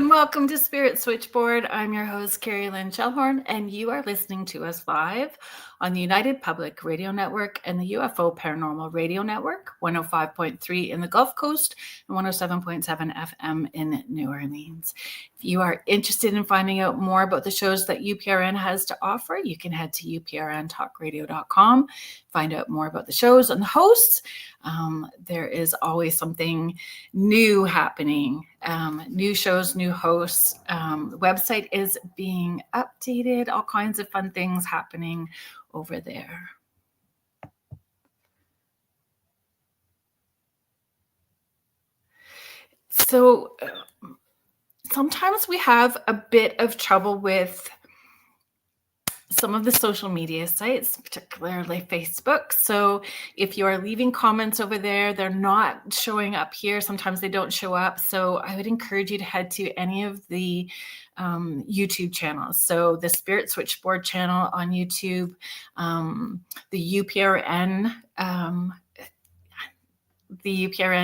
Welcome to Spirit Switchboard. I'm your host, Kerrilynn Shellhorn, and you are listening to us live on the United Public Radio Network and the UFO Paranormal Radio Network, 105.3 in the Gulf Coast and 107.7 FM in New Orleans. If you are interested in finding out more about the shows that UPRN has to offer, you can head to uprntalkradio.com, find out more about the shows and the hosts. There is always something new happening, new shows, new hosts. The website is being updated, all kinds of fun things happening over there. So sometimes we have a bit of trouble with some of the social media sites, particularly Facebook. So if you are leaving comments over there, they're not showing up here. Sometimes they don't show up. So I would encourage you to head to any of the YouTube channels. So the Spirit Switchboard channel on YouTube, the UPRN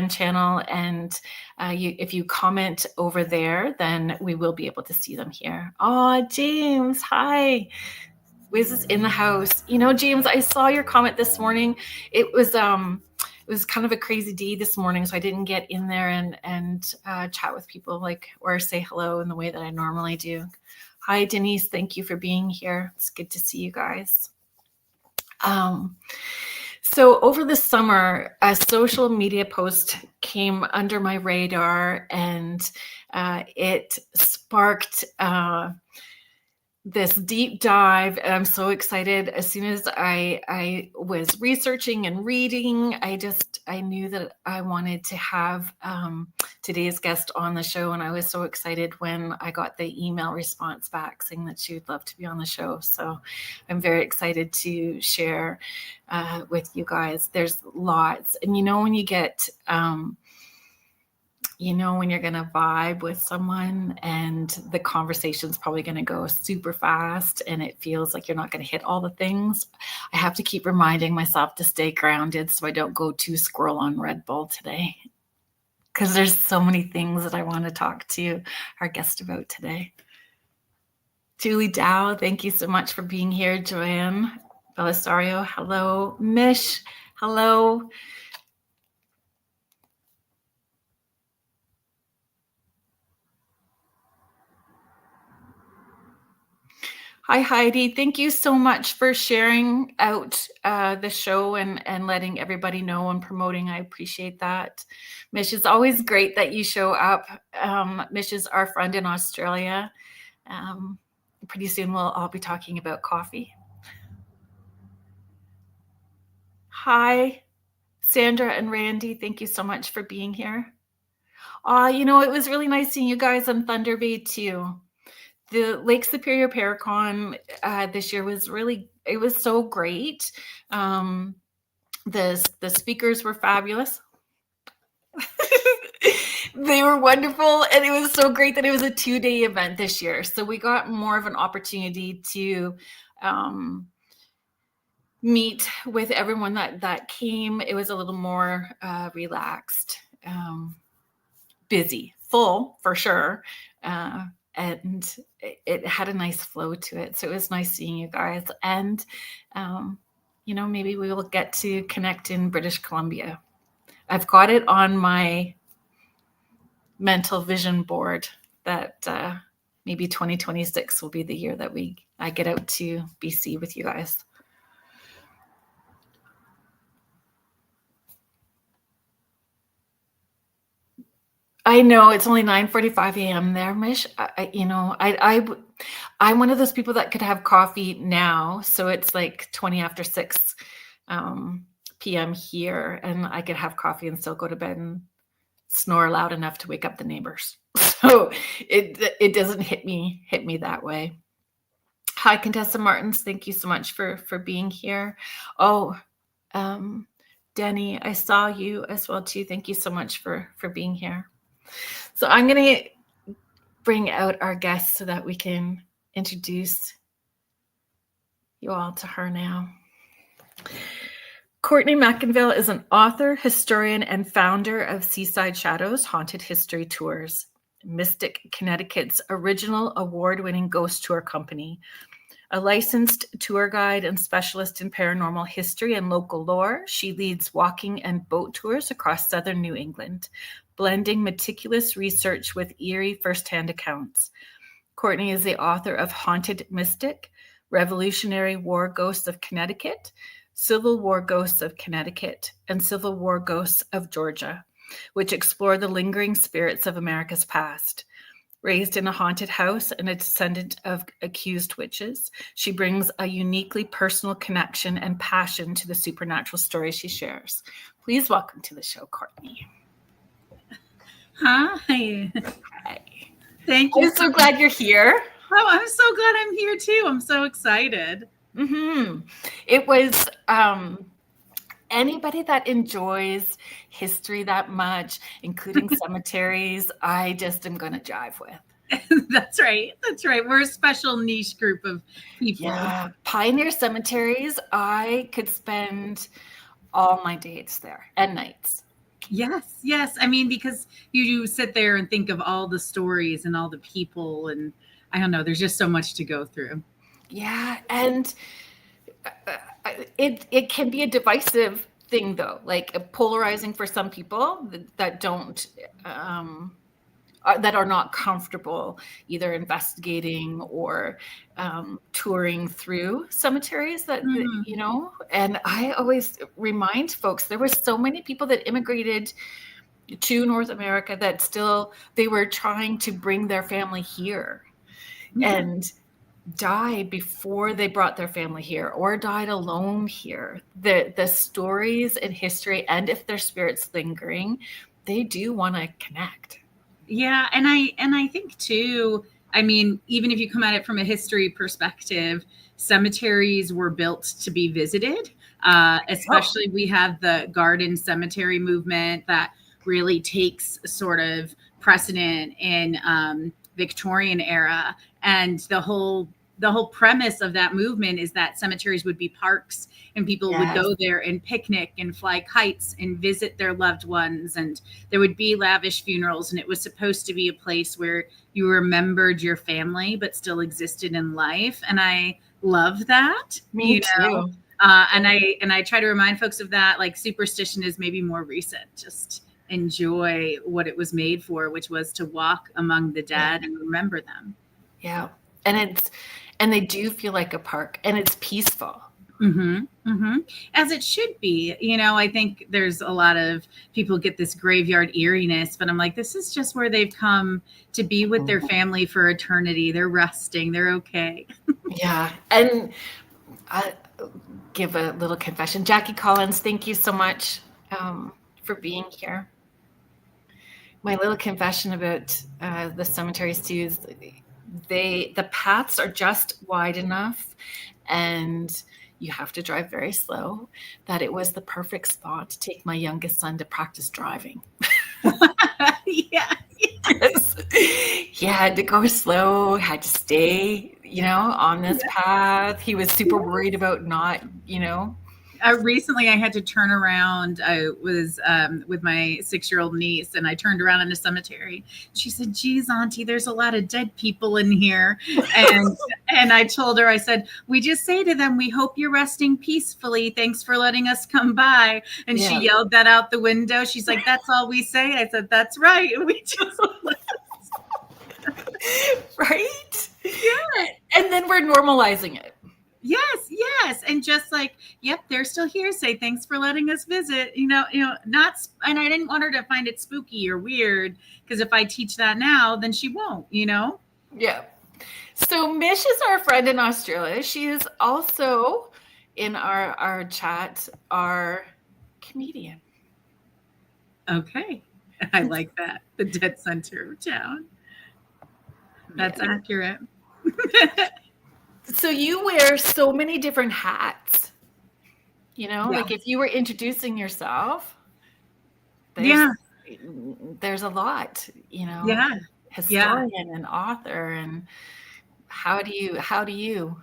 channel, and if you comment over there, then we will be able to see them here. Oh, James, hi. Wiz is in the house. You know, James, I saw your comment this morning. It was kind of a crazy day this morning, so I didn't get in there and chat with people or say hello in the way that I normally do. Hi, Denise. Thank you for being here. It's good to see you guys. So over the summer, a social media post came under my radar, and it sparked this deep dive. And I'm so excited. As soon as I was researching and reading, I knew that I wanted to have today's guest on the show. And I was so excited when I got the email response back saying that she would love to be on the show. So I'm very excited to share with you guys. There's lots. And when you get when you're going to vibe with someone and the conversation's probably going to go super fast and it feels like you're not going to hit all the things, I have to keep reminding myself to stay grounded so I don't go too squirrel on Red Bull today, because there's so many things that I want to talk to our guest about today. Julie Dow, thank you so much for being here. Joanne Belisario, hello. Mish, hello. Hi, Heidi. Thank you so much for sharing out the show and letting everybody know and promoting. I appreciate that. Mish, it's always great that you show up. Mish is our friend in Australia. Pretty soon we'll all be talking about coffee. Hi, Sandra and Randy. Thank you so much for being here. It was really nice seeing you guys on Thunder Bay too. The Lake Superior Paracon this year was it was so great. The speakers were fabulous. They were wonderful. And it was so great that it was a 2-day event this year. So we got more of an opportunity to meet with everyone that came. It was a little more relaxed, busy, full for sure. And it had a nice flow to it. So it was nice seeing you guys. And, maybe we will get to connect in British Columbia. I've got it on my mental vision board that maybe 2026 will be the year that I get out to BC with you guys. I know it's only 9:45 a.m. there, Mish. I'm one of those people that could have coffee now, so it's like 20 after 6 p.m. here, and I could have coffee and still go to bed and snore loud enough to wake up the neighbors. So it doesn't hit me that way. Hi, Contessa Martins. Thank you so much for being here. Oh, Denny, I saw you as well too. Thank you so much for being here. So I'm going to bring out our guest so that we can introduce you all to her now. Courtney McInvale is an author, historian, and founder of Seaside Shadows Haunted History Tours, Mystic, Connecticut's original award-winning ghost tour company. A licensed tour guide and specialist in paranormal history and local lore, she leads walking and boat tours across southern New England, blending meticulous research with eerie firsthand accounts. Courtney is the author of Haunted Mystic, Revolutionary War Ghosts of Connecticut, Civil War Ghosts of Connecticut, and Civil War Ghosts of Georgia, which explore the lingering spirits of America's past. Raised in a haunted house and a descendant of accused witches, she brings a uniquely personal connection and passion to the supernatural stories she shares. Please welcome to the show, Courtney. Hi. Hi. Thank you. I'm so glad you're here. Oh, I'm so glad I'm here too. I'm so excited. It was anybody that enjoys history that much, including cemeteries, I just am going to jive with. That's right. We're a special niche group of people. Yeah. Pioneer cemeteries, I could spend all my days there and nights. Yes. I mean, because you sit there and think of all the stories and all the people, and I don't know, there's just so much to go through. Yeah, and it can be a divisive thing, though, like polarizing for some people that don't that are not comfortable either investigating or touring through cemeteries that you know. And I always remind folks there were so many people that immigrated to North America that still they were trying to bring their family here and died before they brought their family here or died alone here. The stories and history, and if their spirit's lingering, they do want to connect. Yeah, and I think too, I mean, even if you come at it from a history perspective, cemeteries were built to be visited. Especially we have the garden cemetery movement that really takes sort of precedent in Victorian era, and the whole premise of that movement is that cemeteries would be parks and people would go there and picnic and fly kites and visit their loved ones, and there would be lavish funerals, and it was supposed to be a place where you remembered your family but still existed in life. And I love that. Me too. And I try to remind folks of that. Like, superstition is maybe more recent. Just enjoy what it was made for, which was to walk among the dead and remember them. Yeah. And they do feel like a park, and it's peaceful. As it should be. You know, I think there's a lot of people get this graveyard eeriness, but I'm like, this is just where they've come to be with their family for eternity. They're resting. They're okay. Yeah. And I give a little confession. Jackie Collins, thank you so much for being here. My little confession about the cemeteries too is the paths are just wide enough, and you have to drive very slow, that it was the perfect spot to take my youngest son to practice driving. Yes. He had to go slow, had to stay, on this path. He was super worried about not, Recently, I had to turn around. I was with my 6-year-old niece, and I turned around in a cemetery. She said, "Geez, Auntie, there's a lot of dead people in here." And I told her, I said, "We just say to them, we hope you're resting peacefully. Thanks for letting us come by." And she yelled that out the window. She's like, "That's all we say." I said, "That's right." We just right? Yeah. And then we're normalizing it. Yes. And just like, yep, they're still here. Say, thanks for letting us visit. Not, and I didn't want her to find it spooky or weird, because if I teach that now, then she won't, Yeah. So Mish is our friend in Australia. She is also in our chat, our comedian. Okay. I like that. The dead center of town. That's accurate. So you wear so many different hats, like if you were introducing yourself, there's a lot, historian and author. And how do you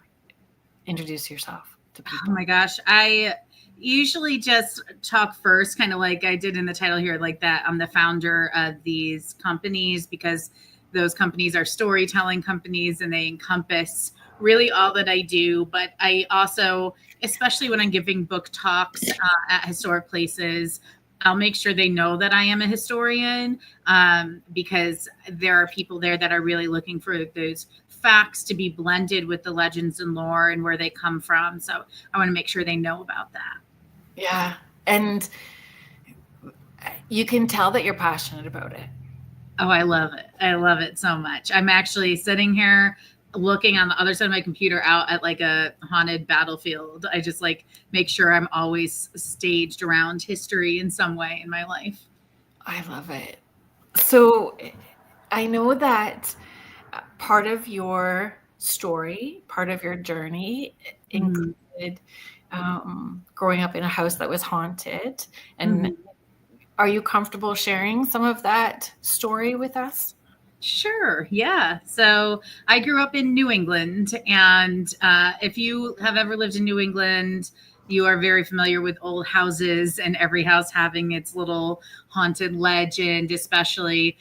introduce yourself to people? Oh my gosh. I usually just talk first, kind of like I did in the title here, like that I'm the founder of these companies, because those companies are storytelling companies and they encompass really all that I do. But I also, especially when I'm giving book talks at historic places, I'll make sure they know that I am a historian, because there are people there that are really looking for those facts to be blended with the legends and lore and where they come from. So I want to make sure they know about that. Yeah. And you can tell that you're passionate about it. Oh, I love it. I love it so much. I'm actually sitting here looking on the other side of my computer out at like a haunted battlefield. I just like make sure I'm always staged around history in some way in my life. I love it. So I know that part of your story, part of your journey included growing up in a house that was haunted. And are you comfortable sharing some of that story with us? Sure. Yeah. So I grew up in New England, and if you have ever lived in New England, you are very familiar with old houses and every house having its little haunted legend, especially,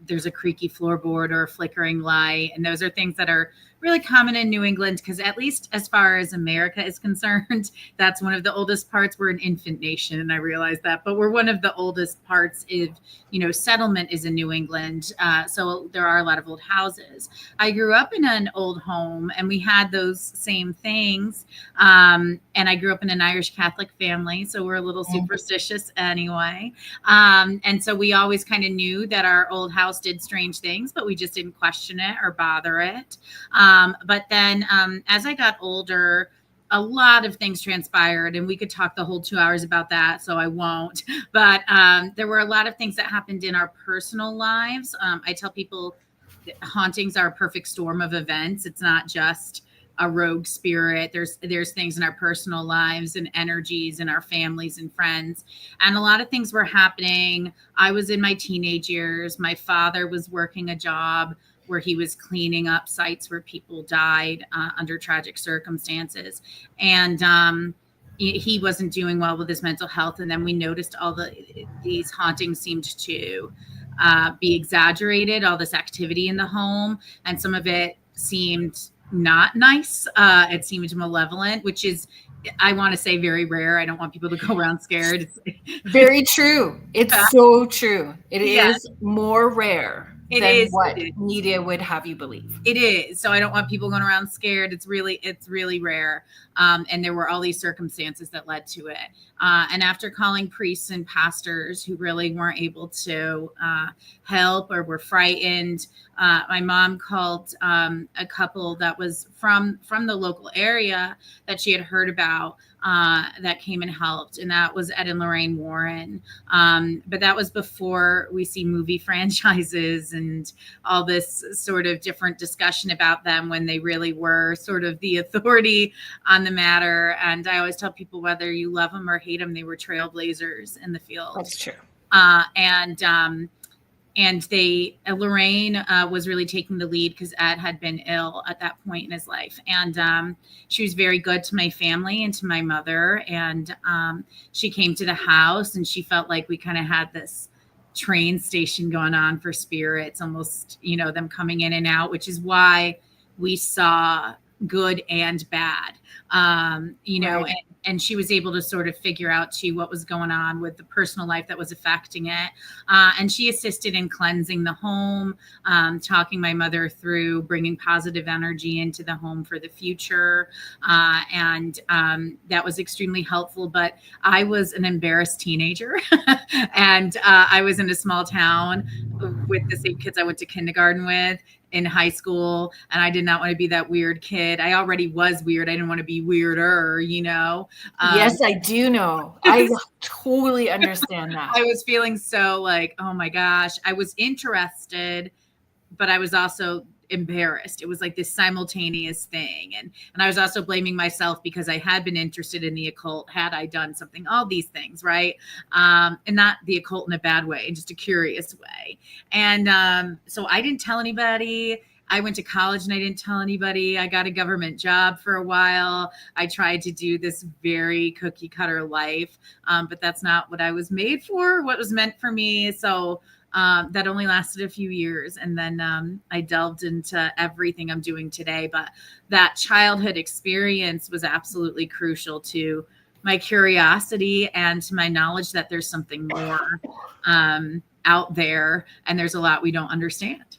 there's a creaky floorboard or a flickering light. And those are things that are really common in New England, because at least as far as America is concerned, that's one of the oldest parts. We're an infant nation, and I realize that, but we're one of the oldest parts of, settlement is in New England. So there are a lot of old houses. I grew up in an old home, and we had those same things. And I grew up in an Irish Catholic family, so we're a little superstitious anyway. And so we always kind of knew that our old house did strange things, but we just didn't question it or bother it. But then as I got older, a lot of things transpired, and we could talk the whole 2 hours about that, so I won't. But there were a lot of things that happened in our personal lives. I tell people hauntings are a perfect storm of events. It's not just a rogue spirit. There's things in our personal lives and energies in our families and friends. And a lot of things were happening. I was in my teenage years. My father was working a job where he was cleaning up sites where people died under tragic circumstances. And he wasn't doing well with his mental health. And then we noticed these hauntings seemed to be exaggerated, all this activity in the home. And some of it seemed not nice. It seemed malevolent, which is, I want to say, very rare. I don't want people to go around scared. Very true. It's so true. It is more rare than what media would have you believe. It is. So I don't want people going around scared. It's really rare. And there were all these circumstances that led to it. And after calling priests and pastors who really weren't able to help or were frightened, my mom called a couple that was from the local area that she had heard about that came and helped. And that was Ed and Lorraine Warren. But that was before we see movie franchises and all this sort of different discussion about them, when they really were sort of the authority on the matter. And I always tell people, whether you love them or hate them, they were trailblazers in the field. That's true. And Lorraine was really taking the lead, because Ed had been ill at that point in his life. And she was very good to my family and to my mother. And she came to the house, and she felt like we kind of had this train station going on for spirits, almost, them coming in and out, which is why we saw good and bad, right. And she was able to sort of figure out too what was going on with the personal life that was affecting it. And she assisted in cleansing the home, talking my mother through bringing positive energy into the home for the future. And that was extremely helpful. But I was an embarrassed teenager and I was in a small town with the same kids I went to kindergarten with. in high school, and I did not want to be that weird kid. I already was weird. I didn't want to be weirder, Yes, I do know. I totally understand that. I was feeling so like, oh my gosh, I was interested, but I was also embarrassed. It was like this simultaneous thing. And I was also blaming myself because I had been interested in the occult. Had I done something, all these things, right? And not the occult in a bad way, just a curious way. And so I didn't tell anybody. I went to college and I didn't tell anybody. I got a government job for a while. I tried to do this very cookie cutter life, but that's not what I was made for, what was meant for me. So that only lasted a few years. And then I delved into everything I'm doing today. But that childhood experience was absolutely crucial to my curiosity and to my knowledge that there's something more out there. And there's a lot we don't understand.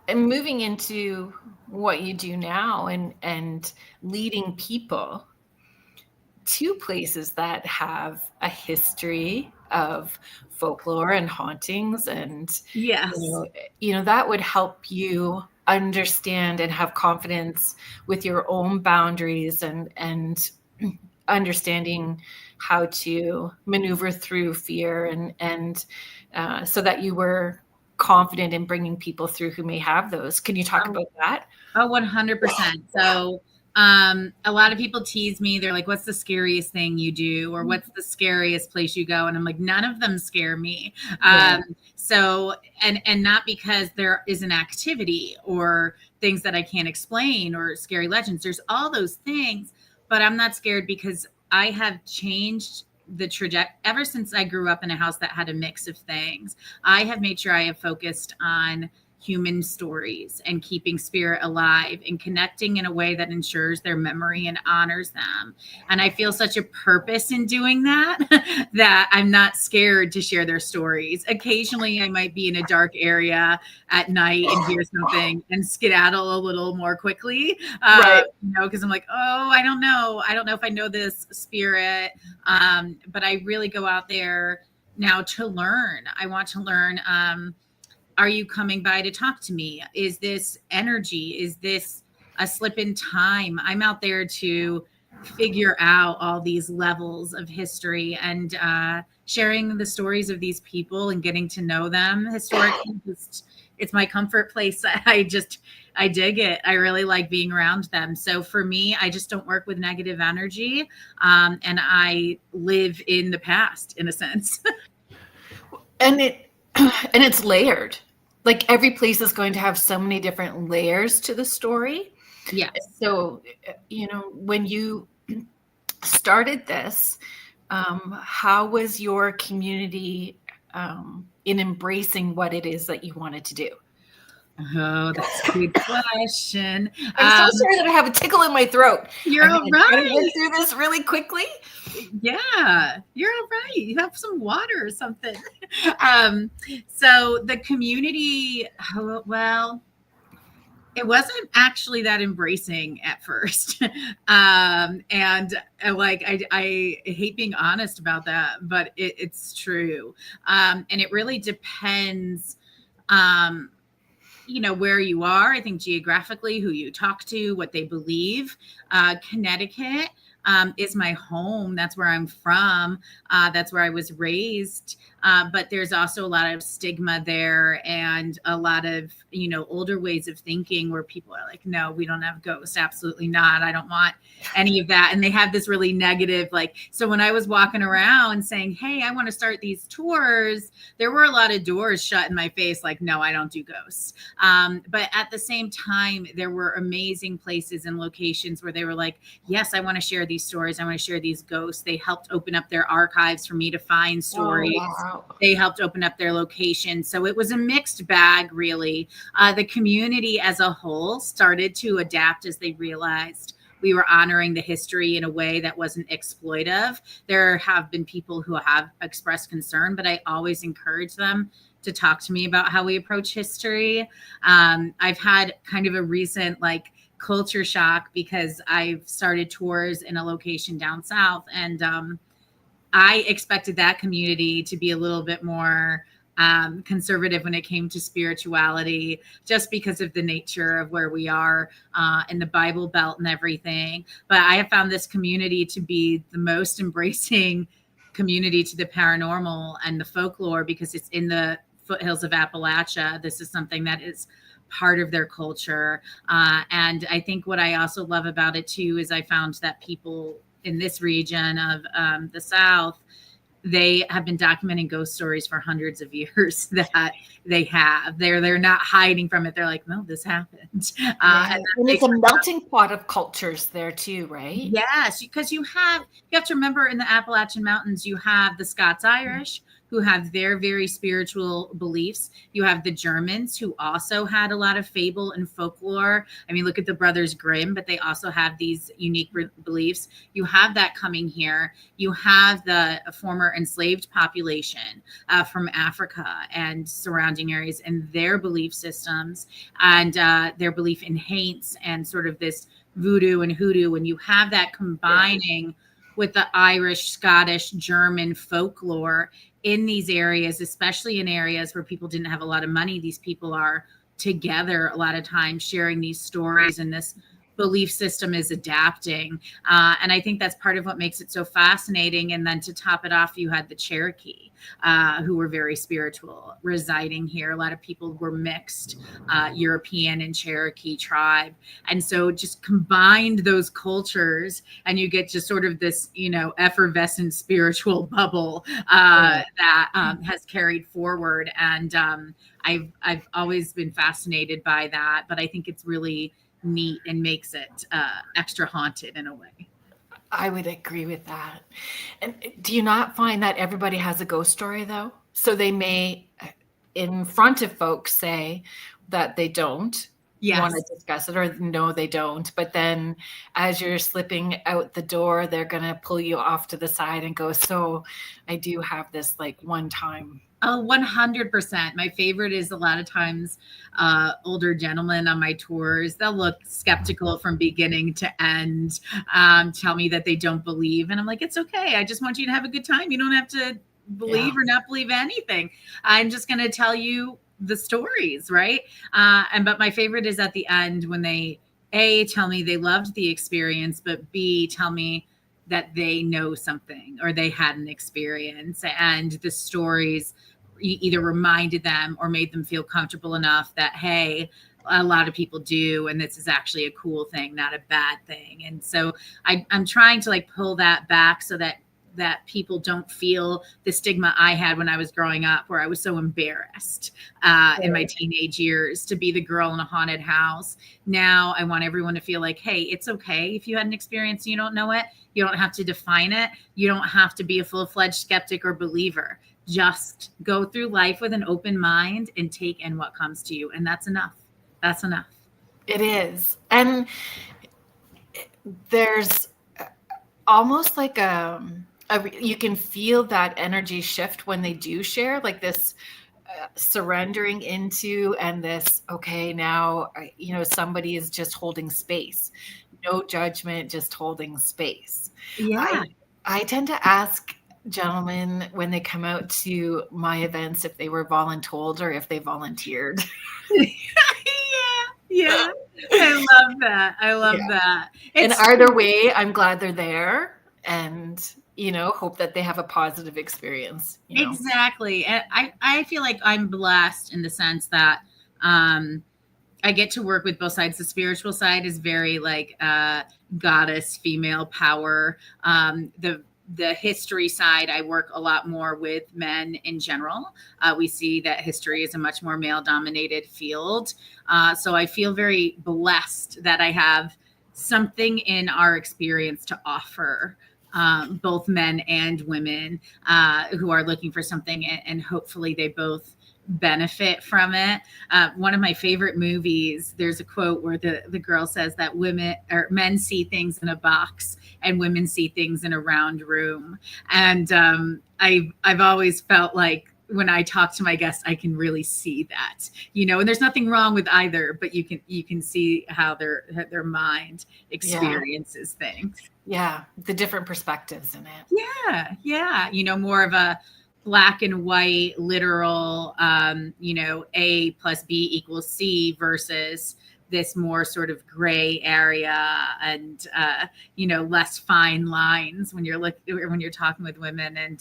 And moving into what you do now and leading people to places that have a history of folklore and hauntings, and yes, that would help you understand and have confidence with your own boundaries and understanding how to maneuver through fear and so that you were confident in bringing people through who may have those. Can you talk about that? Oh, 100%. So a lot of people tease me. They're like, what's the scariest thing you do? Or what's the scariest place you go? And I'm like, none of them scare me. Yeah. So, and not because there is an activity or things that I can't explain or scary legends. There's all those things, but I'm not scared because I have changed the trajectory ever since I grew up in a house that had a mix of things. I have made sure I have focused on human stories and keeping spirit alive and connecting in a way that ensures their memory and honors them. And I feel such a purpose in doing that, that I'm not scared to share their stories. Occasionally I might be in a dark area at night and hear something and skedaddle a little more quickly, right. Because I'm like, oh, I don't know if I know this spirit. But I really go out there now to learn. I want to learn, are you coming by to talk to me? Is this energy? Is this a slip in time? I'm out there to figure out all these levels of history and sharing the stories of these people and getting to know them historically. It's my comfort place. I dig it. I really like being around them. So for me, I just don't work with negative energy. And I live in the past in a sense. And it's layered. Like every place is going to have so many different layers to the story. Yeah. So, when you started this, how was your community in embracing what it is that you wanted to do? Oh, that's a good question. I'm so sorry that I have a tickle in my throat. You're all right. I'm going to get through this really quickly. Yeah, you're all right. You have some water or something. So the community, well, it wasn't actually that embracing at first. And like, I hate being honest about that, but it's true. And it really depends, where you are. I think geographically, who you talk to, what they believe. Connecticut is my home. That's where I'm from. That's where I was raised. But there's also a lot of stigma there and a lot of, older ways of thinking where people are like, no, we don't have ghosts. Absolutely not. I don't want any of that. And they have this really negative, so when I was walking around saying, hey, I want to start these tours, there were a lot of doors shut in my face. Like, no, I don't do ghosts. But at the same time, there were amazing places and locations where they were like, yes, I want to share these stories. I want to share these ghosts. They helped open up their archives for me to find stories. Oh, wow. They helped open up their location. So it was a mixed bag, really. The community as a whole started to adapt as they realized we were honoring the history in a way that wasn't exploitive. There have been people who have expressed concern, but I always encourage them to talk to me about how we approach history. I've had kind of a recent culture shock because I've started tours in a location down south, and I expected that community to be a little bit more conservative when it came to spirituality, just because of the nature of where we are in the Bible Belt and everything. But I have found this community to be the most embracing community to the paranormal and the folklore, because it's in the foothills of Appalachia. This is something that is part of their culture. And I think what I also love about it too is I found that people in this region of the South, they have been documenting ghost stories for hundreds of years. That they're not hiding from it. They're like, no, this happened. And it's a melting pot of cultures there too, right? Yes, because you have to remember, in the Appalachian Mountains, you have the Scots Irish, who have their very spiritual beliefs. You have the Germans, who also had a lot of fable and folklore. I mean, look at the Brothers Grimm, but they also have these unique beliefs. You have that coming here. You have the former enslaved population from Africa and surrounding areas, and their belief systems, and their belief in haints and sort of this voodoo and hoodoo. And you have that combining with the Irish, Scottish, German folklore in these areas, especially in areas where people didn't have a lot of money. These people are together a lot of times sharing these stories, and this belief system is adapting. And I think that's part of what makes it so fascinating. And then to top it off, you had the Cherokee, who were very spiritual, residing here. A lot of people were mixed, European and Cherokee tribe. And so just combined those cultures, and you get just sort of this, effervescent spiritual bubble that has carried forward. And I've always been fascinated by that, but I think it's really neat and makes it extra haunted in a way. I would agree with that. And do you not find that everybody has a ghost story though? So they may, in front of folks, say that they don't want to discuss it, or no, they don't. But then as you're slipping out the door, they're going to pull you off to the side and go, so I do have this like one time. Oh, 100%. My favorite is a lot of times older gentlemen on my tours, they'll look skeptical from beginning to end, tell me that they don't believe. And I'm like, it's okay. I just want you to have a good time. You don't have to believe or not believe anything. I'm just going to tell you the stories, right? But my favorite is at the end when they, A, tell me they loved the experience, but B, tell me that they know something or they had an experience, and the stories either reminded them or made them feel comfortable enough that, hey, a lot of people do, and this is actually a cool thing, not a bad thing. And so I'm trying to like pull that back so that people don't feel the stigma I had when I was growing up, where I was so embarrassed in my teenage years to be the girl in a haunted house. Now I want everyone to feel like, hey, it's okay if you had an experience and you don't know it. You don't have to define it. You don't have to be a full-fledged skeptic or believer. Just go through life with an open mind and take in what comes to you. And that's enough. That's enough. It is. And there's almost like you can feel that energy shift when they do share, like this surrendering into, and this, okay, now, somebody is just holding space. No judgment, just holding space. Yeah. I tend to ask gentlemen when they come out to my events if they were voluntold or if they volunteered. Yeah. I love that. That. And either way, I'm glad they're there, and hope that they have a positive experience. Exactly. And I feel like I'm blessed in the sense that I get to work with both sides. The spiritual side is very like goddess, female power. The history side, I work a lot more with men in general. We see that history is a much more male-dominated field. So I feel very blessed that I have something in our experience to offer both men and women who are looking for something, and hopefully they both benefit from it. One of my favorite movies, there's a quote where the girl says that men see things in a box and women see things in a round room. And I've always felt like when I talk to my guests, I can really see that, and there's nothing wrong with either, but you can see how their mind experiences things. Yeah. The different perspectives in it. Yeah. More of a black and white, literal, A plus B equals C versus this more sort of gray area and less fine lines when you're talking with women. And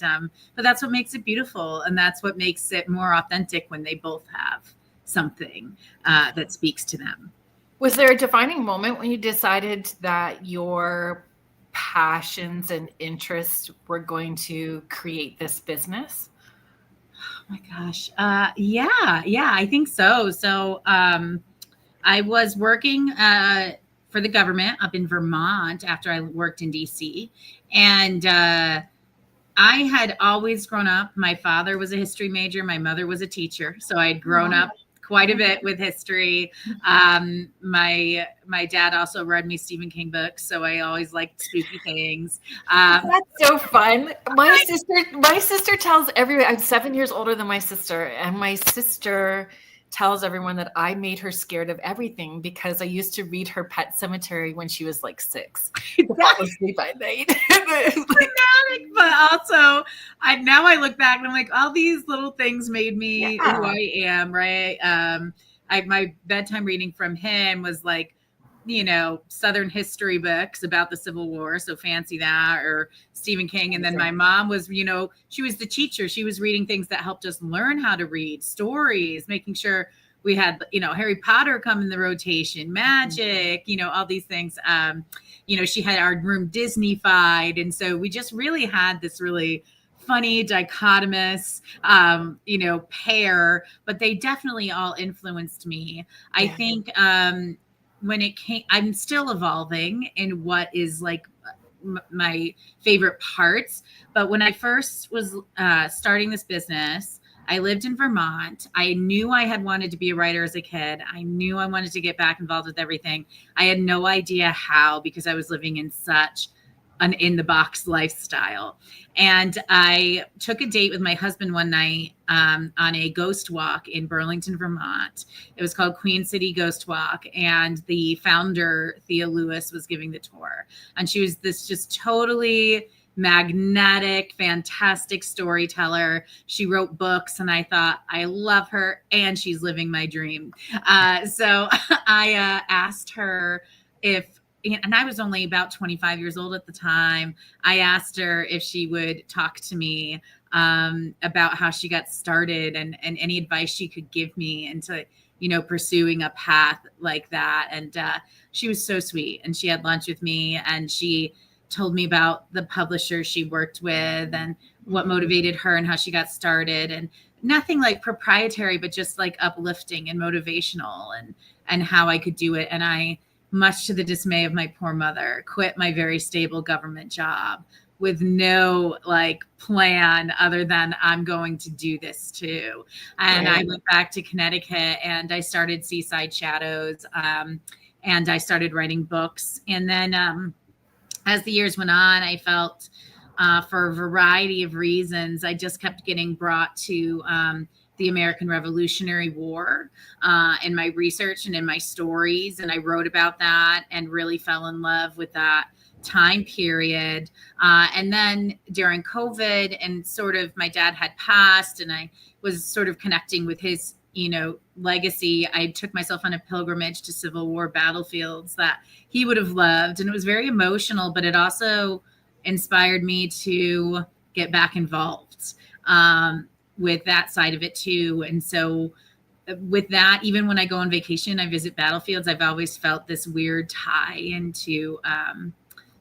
but that's what makes it beautiful, and that's what makes it more authentic when they both have something that speaks to them. Was there a defining moment when you decided that your passions and interests were going to create this business? Oh my gosh. Yeah, I think so. So I was working for the government up in Vermont after I worked in DC. And I had always grown up. My father was a history major. My mother was a teacher. So I'd grown up quite a bit with history. My dad also read me Stephen King books, so I always liked spooky things. That's so fun. My sister tells everyone, I'm 7 years older than my sister, and my sister tells everyone that I made her scared of everything because I used to read her Pet Cemetery when she was like 6 to fall asleep at night. Dramatic, but also now I look back and I'm like, all these little things made me who I am, right? My bedtime reading from him was like, Southern history books about the Civil War. So fancy that, or Stephen King. And then my mom was, she was the teacher. She was reading things that helped us learn how to read stories, making sure we had, Harry Potter come in the rotation, magic, all these things. She had our room Disney-fied. And so we just really had this really funny dichotomous, pair, but they definitely all influenced me. I think, when it came, I'm still evolving in what is like my favorite parts. But when I first was starting this business, I lived in Vermont. I knew I had wanted to be a writer as a kid. I knew I wanted to get back involved with everything. I had no idea how, because I was living in such an in-the-box lifestyle. And I took a date with my husband one night on a ghost walk in Burlington, Vermont. It was called Queen City Ghost Walk. And the founder, Thea Lewis, was giving the tour. And she was this just totally magnetic, fantastic storyteller. She wrote books, and I thought, I love her, and she's living my dream. So I asked her and I was only about 25 years old at the time. I asked her if she would talk to me about how she got started and any advice she could give me into, pursuing a path like that. And she was so sweet. And she had lunch with me, and she told me about the publisher she worked with and what motivated her and how she got started. And nothing like proprietary, but just like uplifting and motivational, and how I could do it. And I, much to the dismay of my poor mother, quit my very stable government job with no plan other than I'm going to do this too. And I went back to Connecticut, and I started Seaside Shadows, and I started writing books. And then as the years went on, I felt for a variety of reasons, I just kept getting brought to the American Revolutionary War in my research and in my stories. And I wrote about that and really fell in love with that time period. And then during COVID, and sort of my dad had passed, and I was sort of connecting with his, legacy. I took myself on a pilgrimage to Civil War battlefields that he would have loved. And it was very emotional, but it also inspired me to get back involved with that side of it too. And so with that, even when I go on vacation, I visit battlefields, I've always felt this weird tie into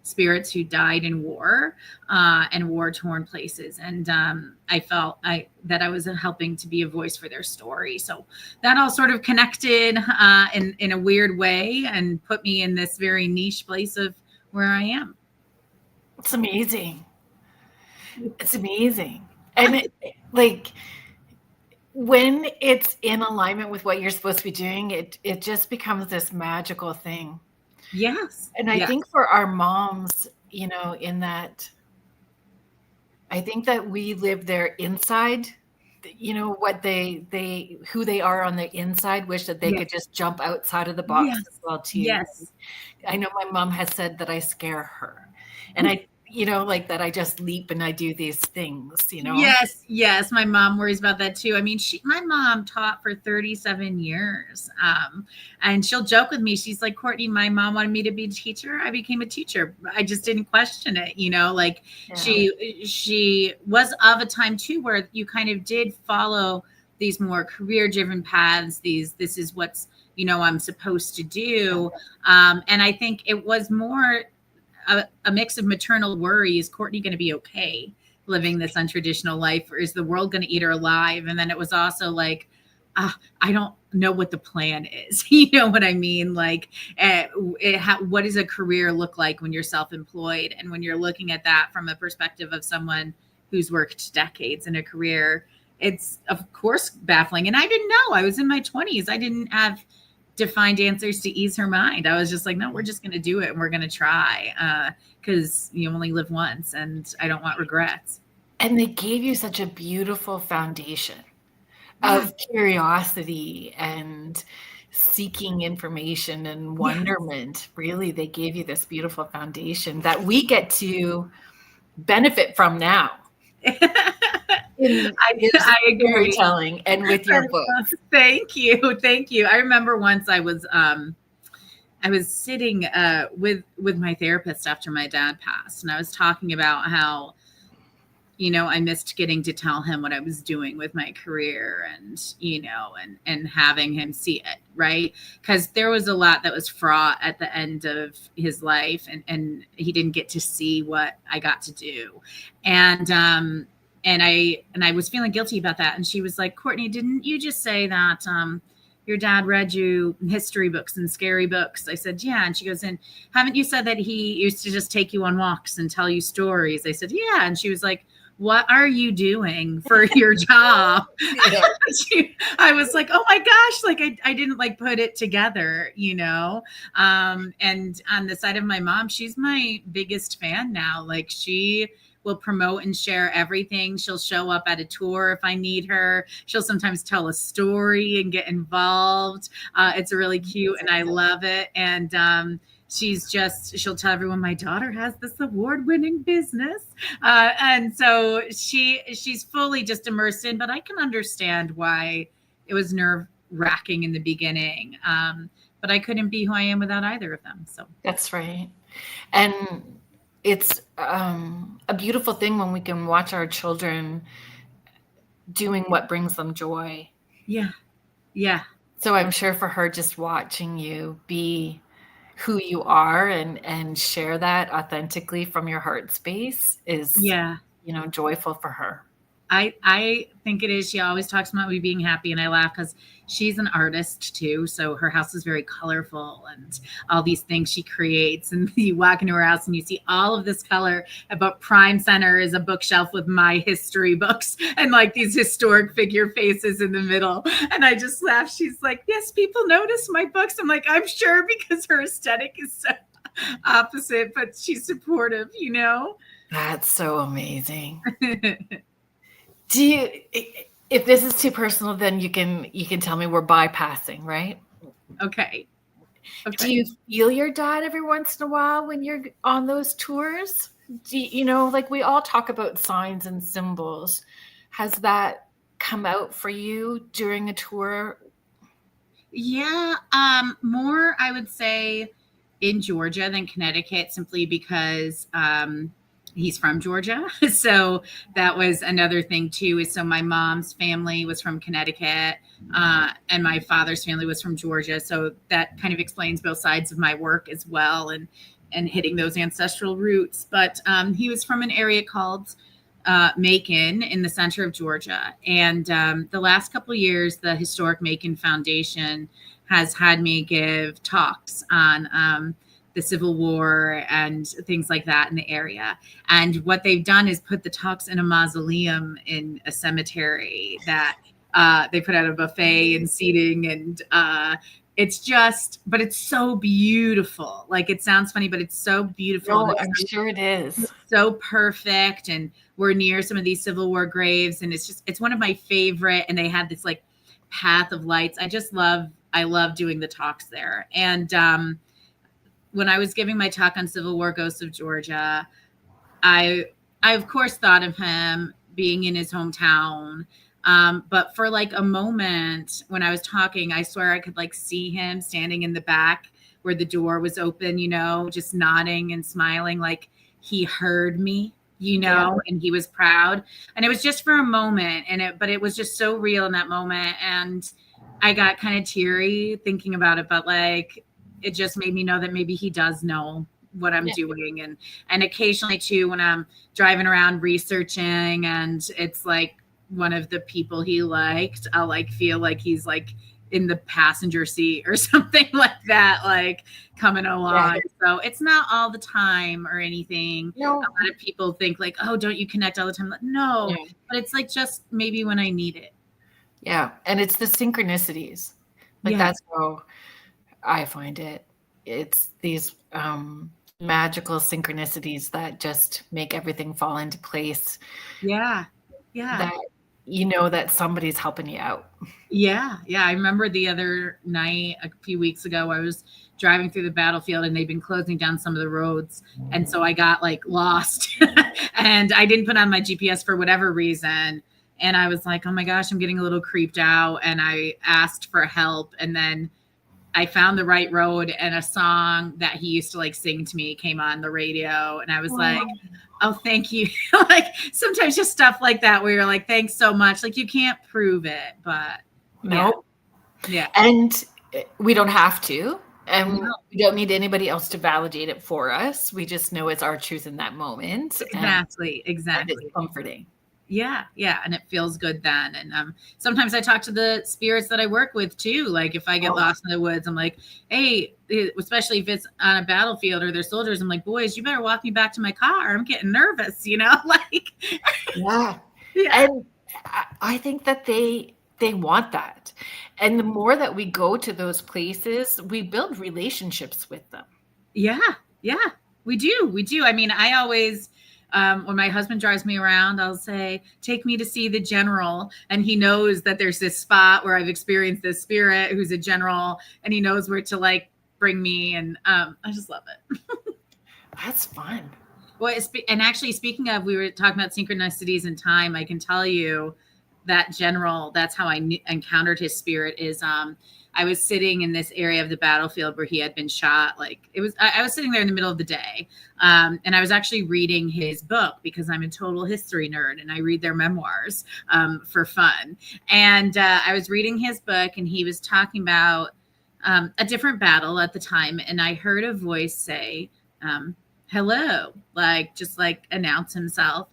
spirits who died in war and war-torn places. And I felt that I was helping to be a voice for their story. So that all sort of connected in a weird way and put me in this very niche place of where I am. It's amazing. It's amazing. And when it's in alignment with what you're supposed to be doing, it just becomes this magical thing. Yes. And I think for our moms, in that, I think that we live their inside, what who they are on the inside, wish that they could just jump outside of the box as well too. Yes. I know my mom has said that I scare her. And I like that I just leap and I do these things. Yes. My mom worries about that too. I mean, my mom taught for 37 years. And she'll joke with me. She's like, Courtney, my mom wanted me to be a teacher. I became a teacher. I just didn't question it, like she was of a time too, where you kind of did follow these more career driven paths. This is what's, I'm supposed to do. And I think it was more a mix of maternal worry. Is Courtney going to be okay living this untraditional life, or is the world going to eat her alive? And then it was also like, I don't know what the plan is. You know what I mean? Like, what does a career look like when you're self-employed? And when you're looking at that from a perspective of someone who's worked decades in a career, it's of course baffling. And I didn't know. I was in my 20s. I didn't have defined answers to ease her mind. I was just like, no, we're just going to do it and we're going to try, because you only live once and I don't want regrets. And they gave you such a beautiful foundation of curiosity and seeking information and wonderment. Yes. Really, they gave you this beautiful foundation that we get to benefit from now. I agree. Storytelling and with your books. Thank you. I remember once I was sitting with my therapist after my dad passed, and I was talking about how, I missed getting to tell him what I was doing with my career, and and having him see it, right? Because there was a lot that was fraught at the end of his life, and he didn't get to see what I got to do, and I was feeling guilty about that. And she was like, Courtney, didn't you just say that your dad read you history books and scary books? I said, yeah. And she goes, and haven't you said that he used to just take you on walks and tell you stories? I said, yeah. And she was like, what are you doing for your job? I was like, oh my gosh, like I didn't like put it together, and on the side of my mom, she's my biggest fan now. Like, she will promote and share everything. She'll show up at a tour if I need her. She'll sometimes tell a story and get involved. It's really cute and I love it. And she'll tell everyone my daughter has this award-winning business. And so she's fully just immersed in, but I can understand why it was nerve-wracking in the beginning. But I couldn't be who I am without either of them. So that's right. And it's a beautiful thing when we can watch our children doing what brings them joy. Yeah. So I'm sure for her, just watching you be who you are and share that authentically from your heart space is, joyful for her. I think it is. She always talks about me being happy, and I laugh because she's an artist too. So her house is very colorful and all these things she creates. And you walk into her house and you see all of this color. About Prime Center is a bookshelf with my history books and like these historic figure faces in the middle. And I just laugh. She's like, yes, people notice my books. I'm like, I'm sure, because her aesthetic is so opposite, but she's supportive, That's so amazing. Do you, if this is too personal, then you can tell me. We're bypassing, right? Okay. Do you feel your dad every once in a while when you're on those tours? Do you like we all talk about signs and symbols. Has that come out for you during a tour? Yeah, more I would say in Georgia than Connecticut, simply because he's from Georgia. So that was another thing too, is so my mom's family was from Connecticut, and my father's family was from Georgia. So that kind of explains both sides of my work as well, and hitting those ancestral roots. But he was from an area called Macon in the center of Georgia. And the last couple of years, the Historic Macon Foundation has had me give talks on the Civil War and things like that in the area. And what they've done is put the talks in a mausoleum in a cemetery that they put out a buffet and seating, and but it's so beautiful. Like, it sounds funny, but it's so beautiful. No, I'm sure it is. It's so perfect. And we're near some of these Civil War graves, and it's one of my favorite. And they had this like path of lights. I love doing the talks there. And when I was giving my talk on Civil War Ghosts of Georgia, I of course thought of him being in his hometown. But for like a moment when I was talking, I swear I could like see him standing in the back where the door was open, just nodding and smiling like he heard me, and he was proud. And it was just for a moment, but it was just so real in that moment. And I got kind of teary thinking about it, but like it just made me know that maybe he does know what I'm doing. And occasionally too, when I'm driving around researching and it's like one of the people he liked, I'll like feel like he's like in the passenger seat or something like that, like coming along. Yeah. So it's not all the time or anything. No. A lot of people think like, oh, don't you connect all the time? No, but it's like just maybe when I need it. Yeah. And it's the synchronicities. Like that's how I find it. It's these magical synchronicities that just make everything fall into place. Yeah. That that somebody's helping you out. Yeah. I remember the other night, a few weeks ago, I was driving through the battlefield and they've been closing down some of the roads. And so I got like lost and I didn't put on my GPS for whatever reason. And I was like, oh my gosh, I'm getting a little creeped out. And I asked for help. And then I found the right road, and a song that he used to like sing to me came on the radio. And I was like, oh, thank you. Like sometimes just stuff like that where you're like, thanks so much. Like you can't prove it, but no. Yeah. And we don't have to. And we don't need anybody else to validate it for us. We just know it's our truth in that moment. Exactly. And it's comforting. Yeah. And it feels good then. And sometimes I talk to the spirits that I work with too. Like if I get lost in the woods, I'm like, hey, especially if it's on a battlefield or they're soldiers, I'm like, boys, you better walk me back to my car. I'm getting nervous, like. Yeah. And I think that they want that. And the more that we go to those places, we build relationships with them. Yeah, we do. I mean, I always, when my husband drives me around, I'll say, take me to see the general. And he knows that there's this spot where I've experienced this spirit who's a general, and he knows where to like bring me. And I just love it. That's fun. Well, and actually speaking of, we were talking about synchronicities in time. I can tell you that general, that's how I encountered his spirit is, I was sitting in this area of the battlefield where he had been shot. Like I was sitting there in the middle of the day. And I was actually reading his book because I'm a total history nerd and I read their memoirs for fun. And I was reading his book and he was talking about a different battle at the time. And I heard a voice say, hello, like just like announce himself.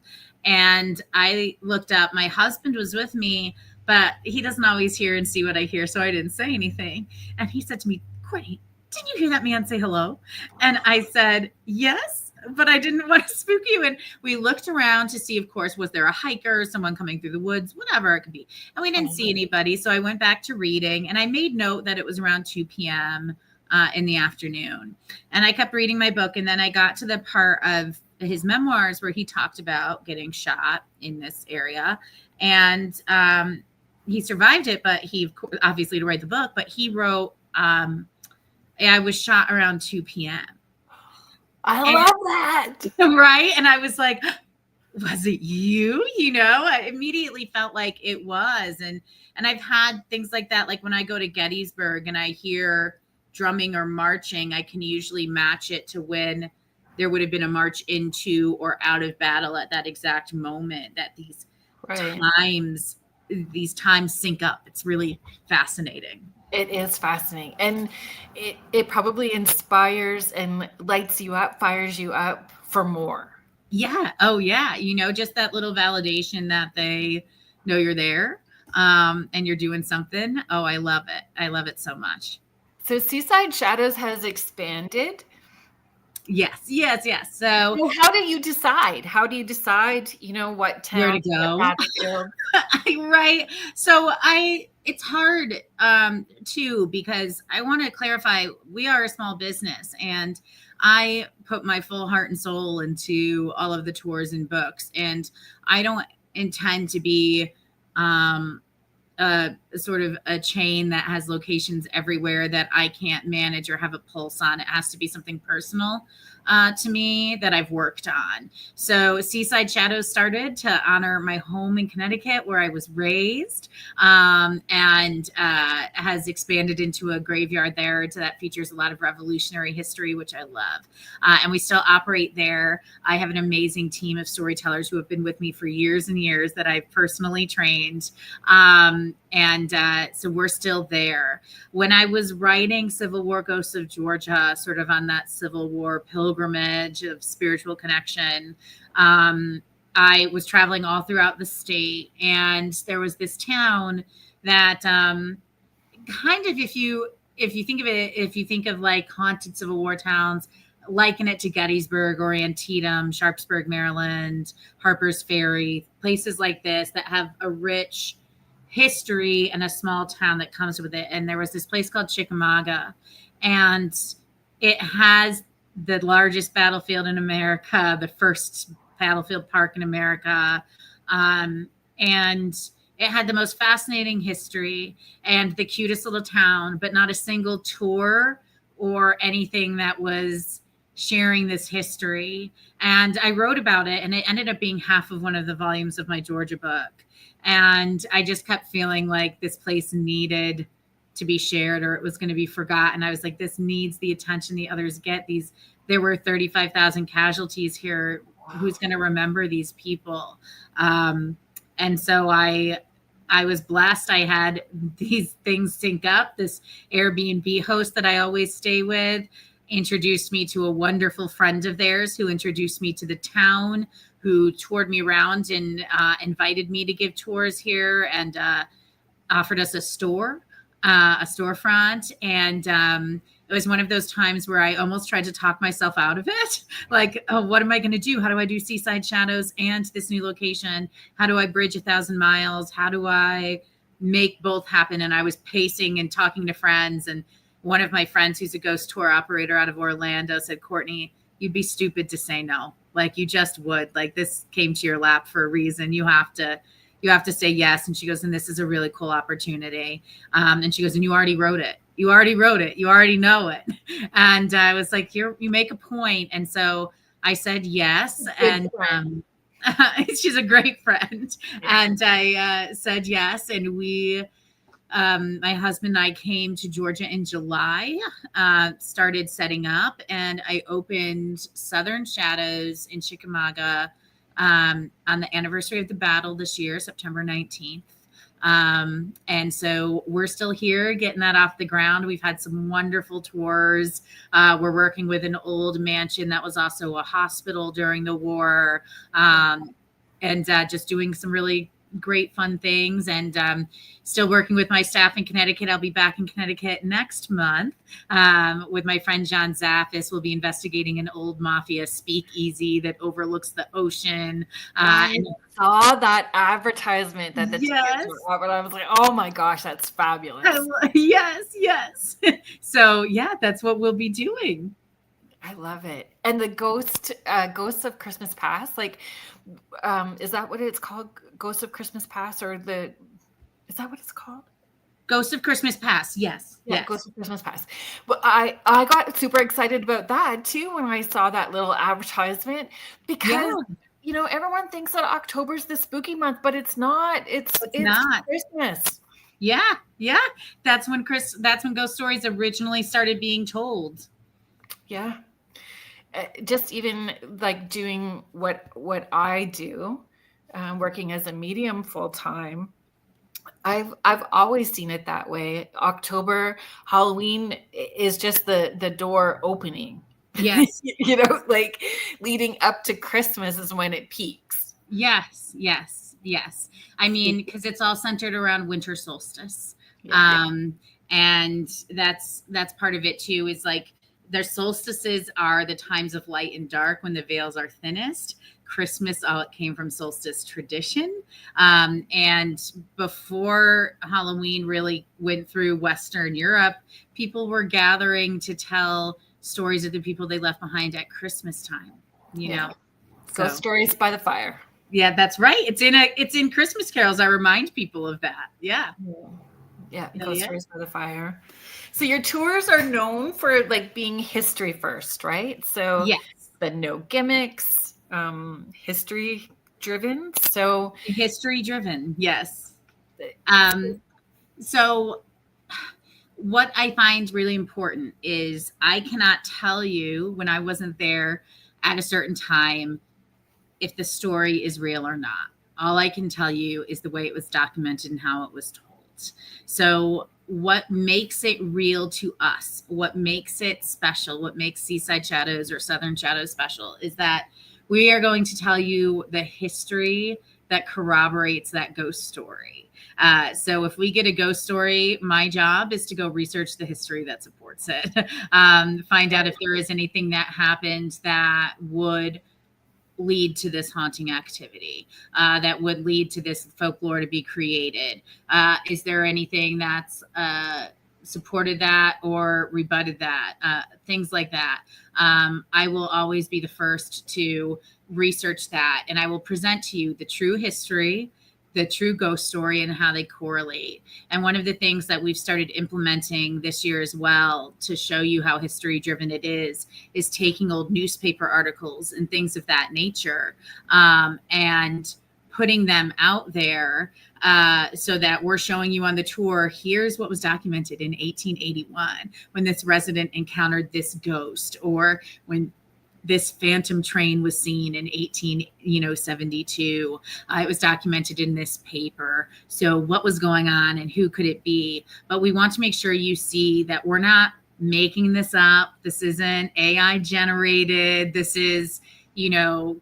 And I looked up, my husband was with me, but he doesn't always hear and see what I hear. So I didn't say anything. And he said to me, Courtney, didn't you hear that man say hello? And I said, yes, but I didn't want to spook you. And we looked around to see, of course, was there a hiker, someone coming through the woods, whatever it could be. And we didn't see anybody. So I went back to reading and I made note that it was around 2 p.m. In the afternoon. And I kept reading my book. And then I got to the part of his memoirs where he talked about getting shot in this area. And he survived it, but he obviously to write the book, but he wrote, I was shot around 2 p.m. I love that. Right. And I was like, was it you? I immediately felt like it was. And I've had things like that. Like when I go to Gettysburg and I hear drumming or marching, I can usually match it to when there would have been a march into or out of battle at that exact moment, that these times sync up. It's really fascinating. It is fascinating. And it probably inspires and lights you up, fires you up for more. Yeah. Oh yeah. Just that little validation that they know you're there and you're doing something. Oh, I love it. I love it so much. So Seaside Shadows has expanded. Yes. So how do you decide? What town where to go? Right. So it's hard too, because I want to clarify, we are a small business and I put my full heart and soul into all of the tours and books, and I don't intend to be a sort of a chain that has locations everywhere that I can't manage or have a pulse on. It has to be something personal to me that I've worked on. So Seaside Shadows started to honor my home in Connecticut where I was raised, and has expanded into a graveyard there that features a lot of Revolutionary history, which I love. And we still operate there. I have an amazing team of storytellers who have been with me for years and years that I've personally trained. So we're still there. When I was writing Civil War Ghosts of Georgia, sort of on that Civil War pilgrimage of spiritual connection, I was traveling all throughout the state, and there was this town that kind of, if you think of it, if you think of like haunted Civil War towns, liken it to Gettysburg or Antietam, Sharpsburg, Maryland, Harper's Ferry, places like this that have a rich history and a small town that comes with it. And there was this place called Chickamauga, and it has the largest battlefield in America, the first battlefield park in America. And it had the most fascinating history and the cutest little town, but not a single tour or anything that was sharing this history. And I wrote about it, and it ended up being half of one of the volumes of my Georgia book. And I just kept feeling like this place needed to be shared, or it was going to be forgotten. I was like, this needs the attention the others get. There were 35,000 casualties here. Who's going to remember these people? And so I was blessed. I had these things sync up. This Airbnb host that I always stay with introduced me to a wonderful friend of theirs who introduced me to the town, who toured me around and invited me to give tours here, and offered us a storefront. And it was one of those times where I almost tried to talk myself out of it. Like, oh, what am I going to do? How do I do Seaside Shadows and this new location? How do I bridge 1,000 miles? How do I make both happen? And I was pacing and talking to friends. And one of my friends, who's a ghost tour operator out of Orlando, said, Courtney, you'd be stupid to say no. Like, you just would. Like, this came to your lap for a reason. You have to say yes. And she goes, and this is a really cool opportunity. And she goes, and you already wrote it. You already wrote it. You already know it. And I was like, you make a point. And so I said yes. And she's a great friend. Yeah. And I said yes. And we, my husband and I came to Georgia in July, started setting up, and I opened Southern Shadows in Chickamauga on the anniversary of the battle this year, September 19th. And so we're still here getting that off the ground. We've had some wonderful tours. We're working with an old mansion that was also a hospital during the war, and just doing some really great fun things, and still working with my staff in Connecticut. I'll be back in Connecticut next month with my friend John Zaffis. We'll be investigating an old mafia speakeasy that overlooks the ocean. I saw that advertisement that the tickets were up, and I was like, oh my gosh, that's fabulous. Yes. So yeah, that's what we'll be doing. I love it. And the Ghosts of Christmas Past, like, is that what it's called? Ghosts of Christmas Past, is that what it's called? Ghosts of Christmas Past, yes. Yeah, yes. Ghosts of Christmas Past. But I got super excited about that too when I saw that little advertisement, because everyone thinks that October's the spooky month, but it's not. It's not Christmas. Yeah. That's when ghost stories originally started being told. Yeah. Just even like doing what I do, working as a medium full time, I've always seen it that way. October, Halloween is just the door opening. Yes. Like leading up to Christmas is when it peaks. Yes. I mean, because it's all centered around winter solstice. And that's part of it too, is like, their solstices are the times of light and dark when the veils are thinnest. Christmas, it came from solstice tradition. And before Halloween really went through Western Europe, people were gathering to tell stories of the people they left behind at Christmas time, know. Ghost stories by the fire. Yeah, that's right. It's in Christmas carols. I remind people of that. Yeah. Yeah, Oh, Ghost yeah. Stories by the Fire. So your tours are known for like being history first, right? So Yes. the no gimmicks, history driven. So History driven. Yes. So what I find really important is I cannot tell you when I wasn't there at a certain time if the story is real or not. All I can tell you is the way it was documented and how it was told. So, what makes it real to us, what makes it special, what makes Seaside Shadows or Southern Shadows special is that we are going to tell you the history that corroborates that ghost story. So if we get a ghost story, my job is to go research the history that supports it, find out if there is anything that happened that would lead to this haunting activity, that would lead to this folklore to be created. Is there anything that's supported that or rebutted that? Things like that. I will always be the first to research that, and I will present to you the true history, the true ghost story, and how they correlate. And one of the things that we've started implementing this year as well to show you how history driven it is taking old newspaper articles and things of that nature, and putting them out there, so that we're showing you on the tour, here's what was documented in 1881 when this resident encountered this ghost, or when this phantom train was seen in 1872. It was documented in this paper. So what was going on and who could it be? But we want to make sure you see that we're not making this up. This isn't AI generated. This is,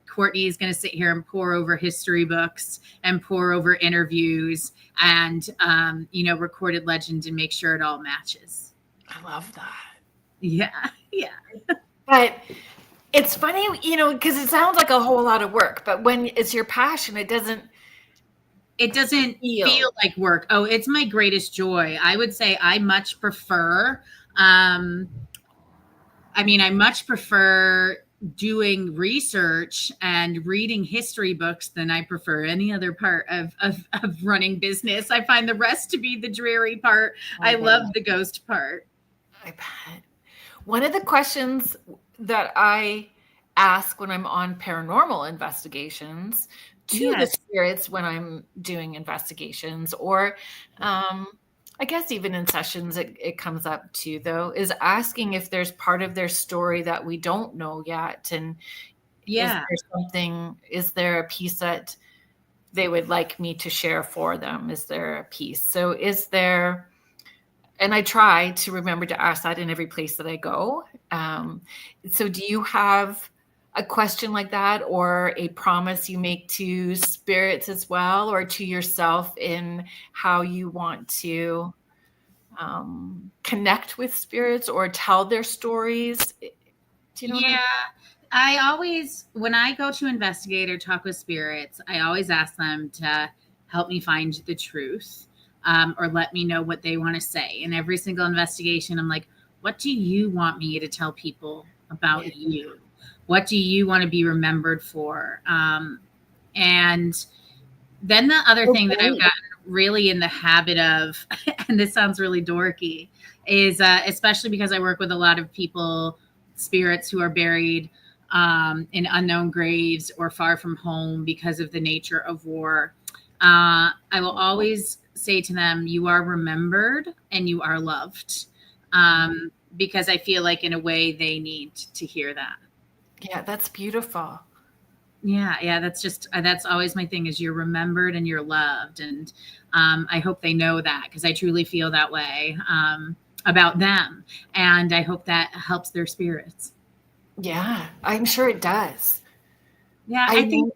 Courtney is going to sit here and pour over history books and pour over interviews and, recorded legend and make sure it all matches. I love that. Yeah. Yeah. But it's funny, because it sounds like a whole lot of work, but when it's your passion, it doesn't feel like work. Oh, it's my greatest joy. I would say I much prefer, I much prefer doing research and reading history books than I prefer any other part of running business. I find the rest to be the dreary part. I love the ghost part. I bet. One of the questions that I ask when I'm on paranormal investigations to the spirits when I'm doing investigations, or I guess even in sessions it comes up too, though, is asking if there's part of their story that we don't know yet. And is there a piece that they would like me to share for them? Is there a piece? So is there... And I try to remember to ask that in every place that I go. So do you have a question like that, or a promise you make to spirits as well, or to yourself in how you want to connect with spirits or tell their stories? Do you know? Yeah. I always, when I go to investigate or talk with spirits, I always ask them to help me find the truth. Or let me know what they want to say. In every single investigation, I'm like, what do you want me to tell people about you? What do you want to be remembered for? And then the other thing that I've gotten really in the habit of, and this sounds really dorky, is especially because I work with a lot of people, spirits who are buried in unknown graves or far from home because of the nature of war. I will always say to them, you are remembered and you are loved, because I feel like in a way they need to hear that. Yeah, that's beautiful. Yeah, that's always my thing, is you're remembered and you're loved. And I hope they know that, because I truly feel that way about them. And I hope that helps their spirits. Yeah, I'm sure it does. Yeah, I think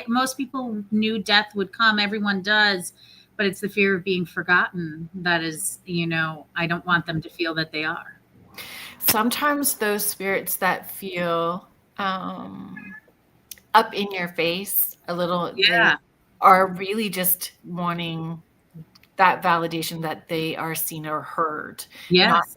most people knew death would come. Everyone does. But it's the fear of being forgotten that is, I don't want them to feel that they are. Sometimes those spirits that feel up in your face a little, they are really just wanting that validation that they are seen or heard. Yes.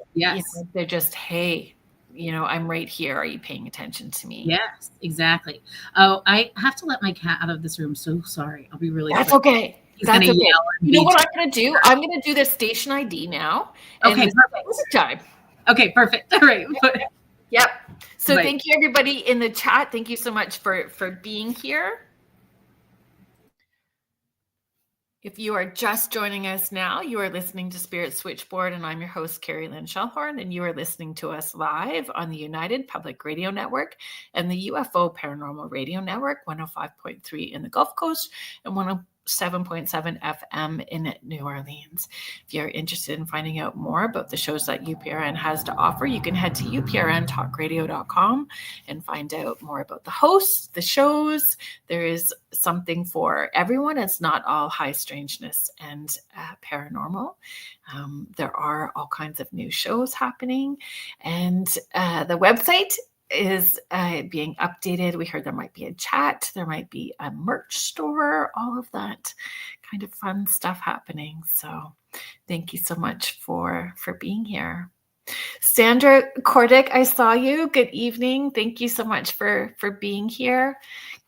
They're just, hey, I'm right here. Are you paying attention to me? Yes, exactly. Oh, I have to let my cat out of this room. So sorry. I'll be really That's quick. okay. He's going to okay. yell. You know what I'm going to do? I'm going to do the station ID now. Okay, perfect. Time. Okay, perfect. All right. Yep. So thank you, everybody in the chat. Thank you so much for being here. If you are just joining us now, you are listening to Spirit Switchboard, and I'm your host, Kerrilynn Shellhorn, and you are listening to us live on the United Public Radio Network and the UFO Paranormal Radio Network, 105.3 in the Gulf Coast and 107.7 FM in New Orleans. If you're interested in finding out more about the shows that UPRN has to offer, you can head to uprntalkradio.com and find out more about the hosts, the shows. There is something for everyone. It's not all high strangeness and paranormal. There are all kinds of new shows happening, and the website is being updated. We heard there might be a chat, there might be a merch store, all of that kind of fun stuff happening. So thank you so much for being here. Sandra Cordick, I saw you. Good evening. Thank you so much for being here.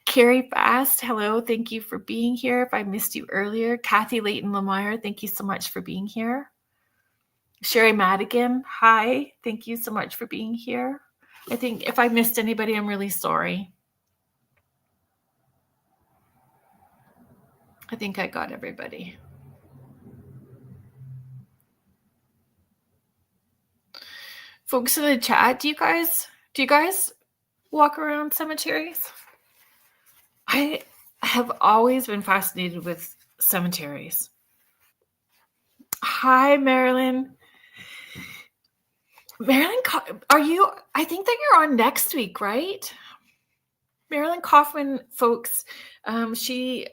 Carrie Fast, hello. Thank you for being here. If I missed you earlier. Kathy Leighton-Lemire, thank you so much for being here. Sherry Madigan, hi. Thank you so much for being here. I think if I missed anybody, I'm really sorry. I think I got everybody. Folks in the chat, do you guys walk around cemeteries? I have always been fascinated with cemeteries. Hi, Marilyn. Marilyn, are you? I think that you're on next week, right? Marilyn Kaufman, folks, she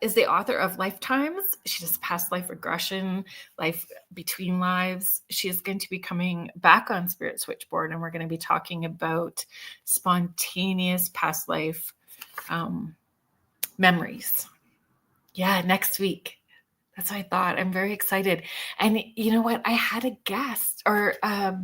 is the author of Lifetimes. She does past life regression, life between lives. She is going to be coming back on Spirit Switchboard, and we're going to be talking about spontaneous past life memories. Yeah, next week. That's what I thought. I'm very excited. And you know what? I had a guest, or I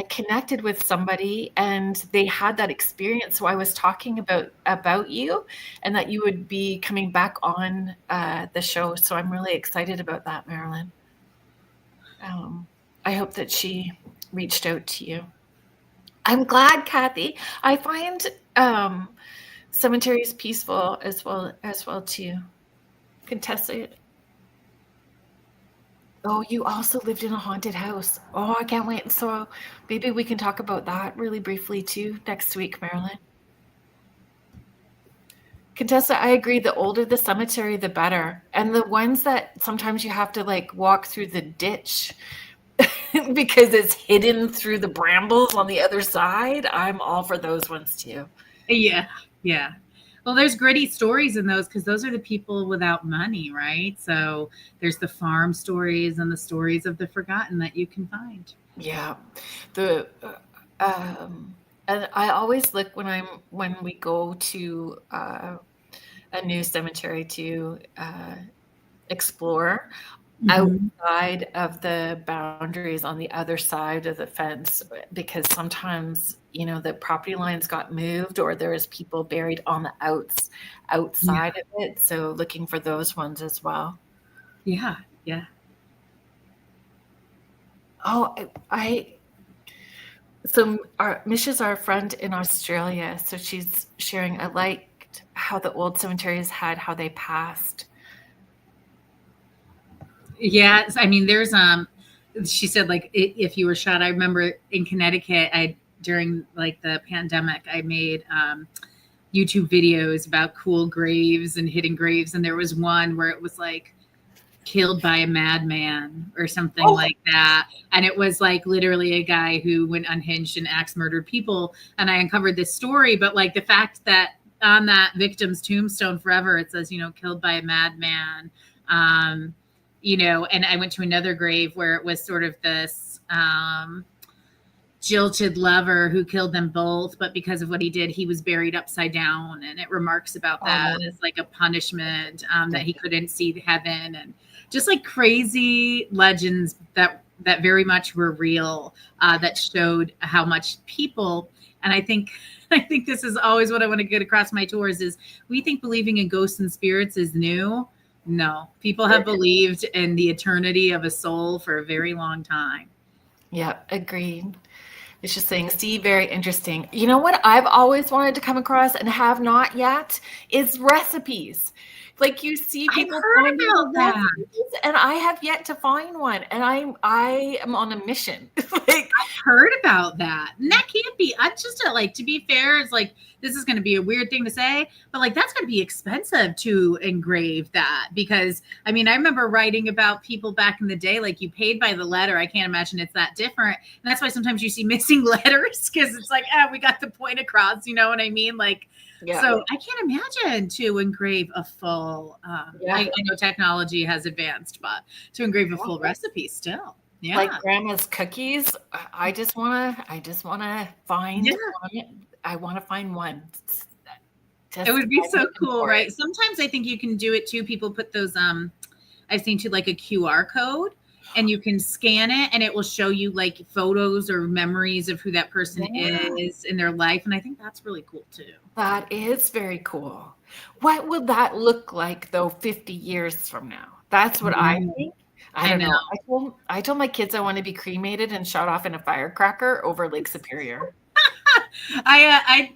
connected with somebody, and they had that experience. So I was talking about you, and that you would be coming back on the show. So I'm really excited about that, Marilyn. I hope that she reached out to you. I'm glad, Kathy. I find cemeteries peaceful as well too. Contessa. Oh, you also lived in a haunted house. Oh, I can't wait. So maybe we can talk about that really briefly too next week, Marilyn. Contessa, I agree. The older the cemetery, the better. And the ones that sometimes you have to like walk through the ditch because it's hidden through the brambles on the other side, I'm all for those ones too. Yeah. Well, there's gritty stories in those because those are the people without money, right? So there's the farm stories and the stories of the forgotten that you can find. Yeah. And I always look when we go to a new cemetery to explore outside of the boundaries on the other side of the fence, because sometimes, you know, the property lines got moved or there is people buried on the outside of it. So looking for those ones as well. Yeah. Oh, Misha's our friend in Australia. So she's sharing, I liked how the old cemeteries had how they passed. Yeah, I mean, there's she said like if you were shot. I remember in Connecticut, during like the pandemic, I made YouTube videos about cool graves and hidden graves, and there was one where it was like killed by a madman or something like that, and it was like literally a guy who went unhinged and axe murdered people. And I uncovered this story, but like the fact that on that victim's tombstone forever it says, you know, killed by a madman. You know, and I went to another grave where it was sort of this jilted lover who killed them both, but because of what he did, he was buried upside down. And it remarks about that as like a punishment, that he couldn't see heaven, and just like crazy legends that very much were real, that showed how much people. And I think this is always what I want to get across my tours is we think believing in ghosts and spirits is new. No, people have believed in the eternity of a soul for a very long time. Yeah, agreed. It's just saying, see, very interesting. You know what I've always wanted to come across and have not yet is recipes. Like you see I've people heard finding about that. recipes, and I have yet to find one. And I am on a mission. Like, Heard about that. And that can't be. I just like, to be fair, it's like, this is going to be a weird thing to say, but like that's going to be expensive to engrave that, because I mean, I remember writing about people back in the day, like you paid by the letter. I can't imagine it's that different. And that's why sometimes you see missing letters, because it's like, we got the point across, you know what I mean? Like, yeah. So I can't imagine to engrave a full, I know technology has advanced, but to engrave a full recipe still. Yeah. Like grandma's cookies. I just wanna find one. I want to find one. It would be so cool, right? Sometimes I think you can do it too. People put those, I've seen too, like a QR code, and you can scan it and it will show you like photos or memories of who that person is in their life. And I think that's really cool too. That is very cool. What would that look like though 50 years from now? That's what I think. I don't know. I told my kids I want to be cremated and shot off in a firecracker over Lake Superior. I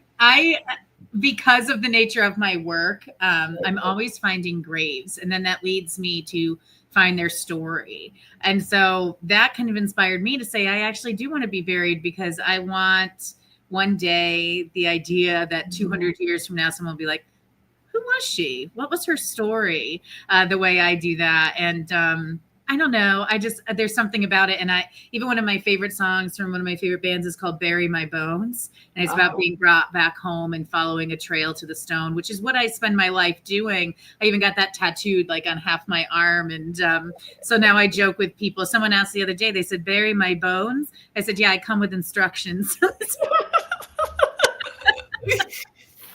because of the nature of my work, I'm always finding graves, and then that leads me to find their story. And so that kind of inspired me to say, I actually do want to be buried, because I want one day the idea that 200 years from now, someone will be like, who was she? What was her story? The way I do that. And I don't know. There's something about it. And even one of my favorite songs from one of my favorite bands is called Bury My Bones. And it's about being brought back home and following a trail to the stone, which is what I spend my life doing. I even got that tattooed like on half my arm. And so now I joke with people. Someone asked the other day, they said, bury my bones. I said, yeah, I come with instructions.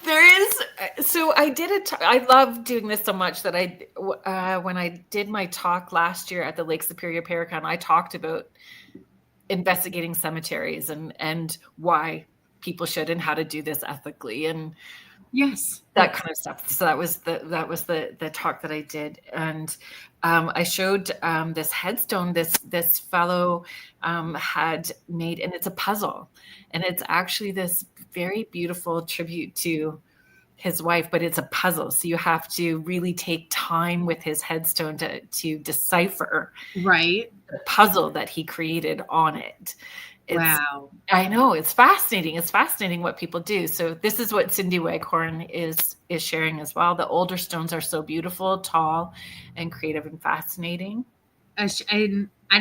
There is, so I did it. I love doing this so much that when I did my talk last year at the Lake Superior Paracon, I talked about investigating cemeteries and why people should and how to do this ethically and that kind of stuff. So that was the talk that I did, and I showed this headstone this fellow had made, and it's a puzzle, and it's actually this very beautiful tribute to his wife, but it's a puzzle. So you have to really take time with his headstone to decipher the puzzle that he created on it. Wow. I know, it's fascinating. It's fascinating what people do. So this is what Cindy Waghorn is sharing as well. The older stones are so beautiful, tall, and creative and fascinating. I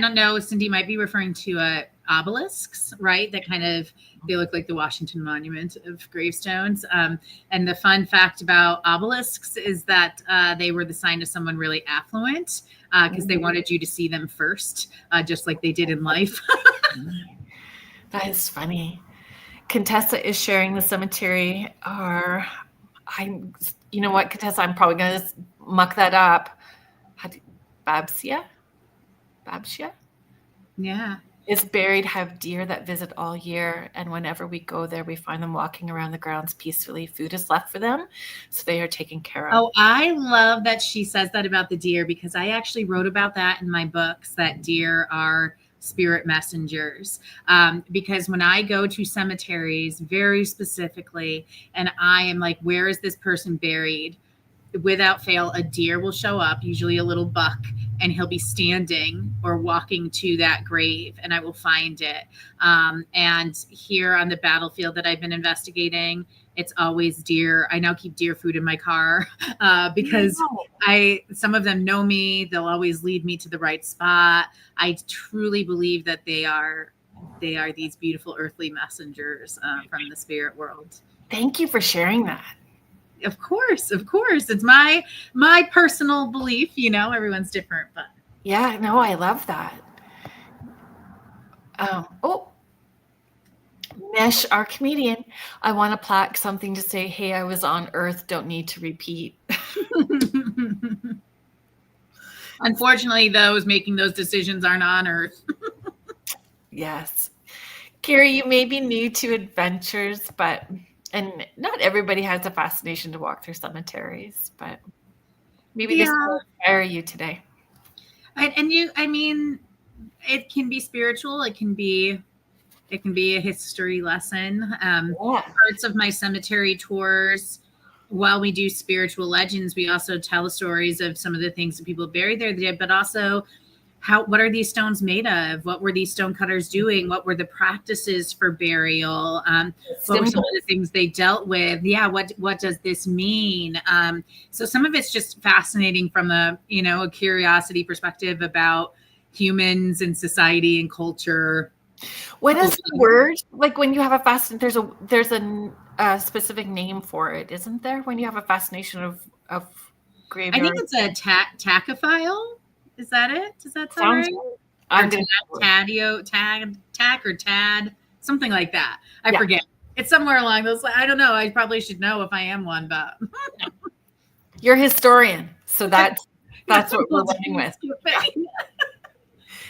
don't know. Cindy might be referring to obelisks, right? That kind of, they look like the Washington Monument of gravestones. And the fun fact about obelisks is that they were the sign of someone really affluent, because they wanted you to see them first, just like they did in life. That is funny. Contessa is sharing the cemetery. You know what, Contessa, I'm probably going to muck that up. Babsia? Yeah. Is buried, have deer that visit all year, and whenever we go there, we find them walking around the grounds peacefully. Food is left for them, so they are taken care of. Oh, I love that she says that about the deer, because I actually wrote about that in my books, that deer are spirit messengers. Because when I go to cemeteries very specifically, and I am like, where is this person buried? Without fail, a deer will show up, usually a little buck, and he'll be standing or walking to that grave, and I will find it. And here on the battlefield that I've been investigating, it's always deer. I now keep deer food in my car because some of them know me. They'll always lead me to the right spot. I truly believe that they are these beautiful earthly messengers from the spirit world. Thank you for sharing that. Of course. It's my personal belief, everyone's different, but yeah, no, I love that. Mesh, our comedian, I want a plaque, something to say, hey, I was on Earth, don't need to repeat. Unfortunately, those making those decisions aren't on Earth. Yes. Carrie, you may be new to adventures, and not everybody has a fascination to walk through cemeteries, but Maybe this Yeah. will inspire you today. I mean, it can be spiritual. It can be a history lesson. Yeah. Parts of my cemetery tours, while we do spiritual legends, we also tell stories of some of the things that people buried there, but also what are these stones made of? What were these stone cutters doing? What were the practices for burial? What were some of the things they dealt with? Yeah, what does this mean? So some of it's just fascinating from a curiosity perspective about humans and society and culture. What is the word? Like when you have a there's a specific name for it, isn't there? When you have a fascination of I think graveyard. it's a tachyphile. Is that it? Does that sound Sounds right? right. Or I'm gonna tack or tad, something like that. I Yeah. forget. It's somewhere along those. I don't know. I probably should know if I am one, but You're a historian, so that's what we're running with.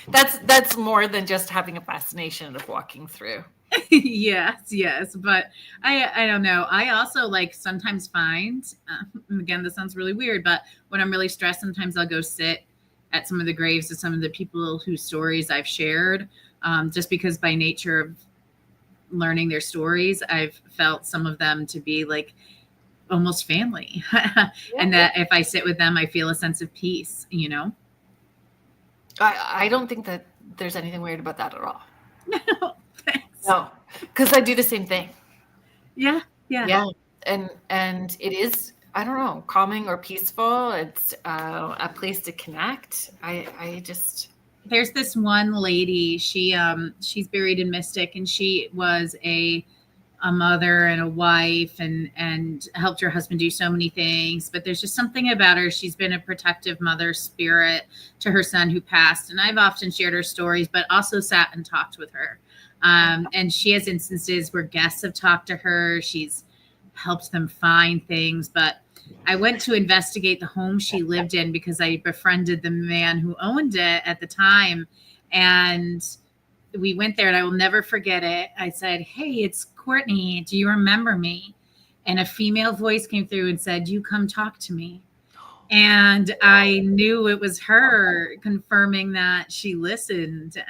That's more than just having a fascination of walking through. yes, but I don't know. I also like sometimes find again, this sounds really weird, but when I'm really stressed, sometimes I'll go sit at some of the graves of some of the people whose stories I've shared, just because by nature of learning their stories, I've felt some of them to be like almost family. And that if I sit with them, I feel a sense of peace, I don't think that there's anything weird about that at all. No, thanks. No, because I do the same thing. Yeah. And it is, I don't know, calming or peaceful. It's a place to connect. I just There's this one lady, she's buried in Mystic, and she was a mother and a wife and helped her husband do so many things, but there's just something about her. She's been a protective mother spirit to her son who passed, and I've often shared her stories but also sat and talked with her, and she has instances where guests have talked to her. She's helped them find things, but I went to investigate the home she lived in because I befriended the man who owned it at the time. And we went there, and I will never forget it. I said, "Hey, it's Courtney. Do you remember me?" And a female voice came through and said, "You come talk to me." And I knew it was her, confirming that she listened.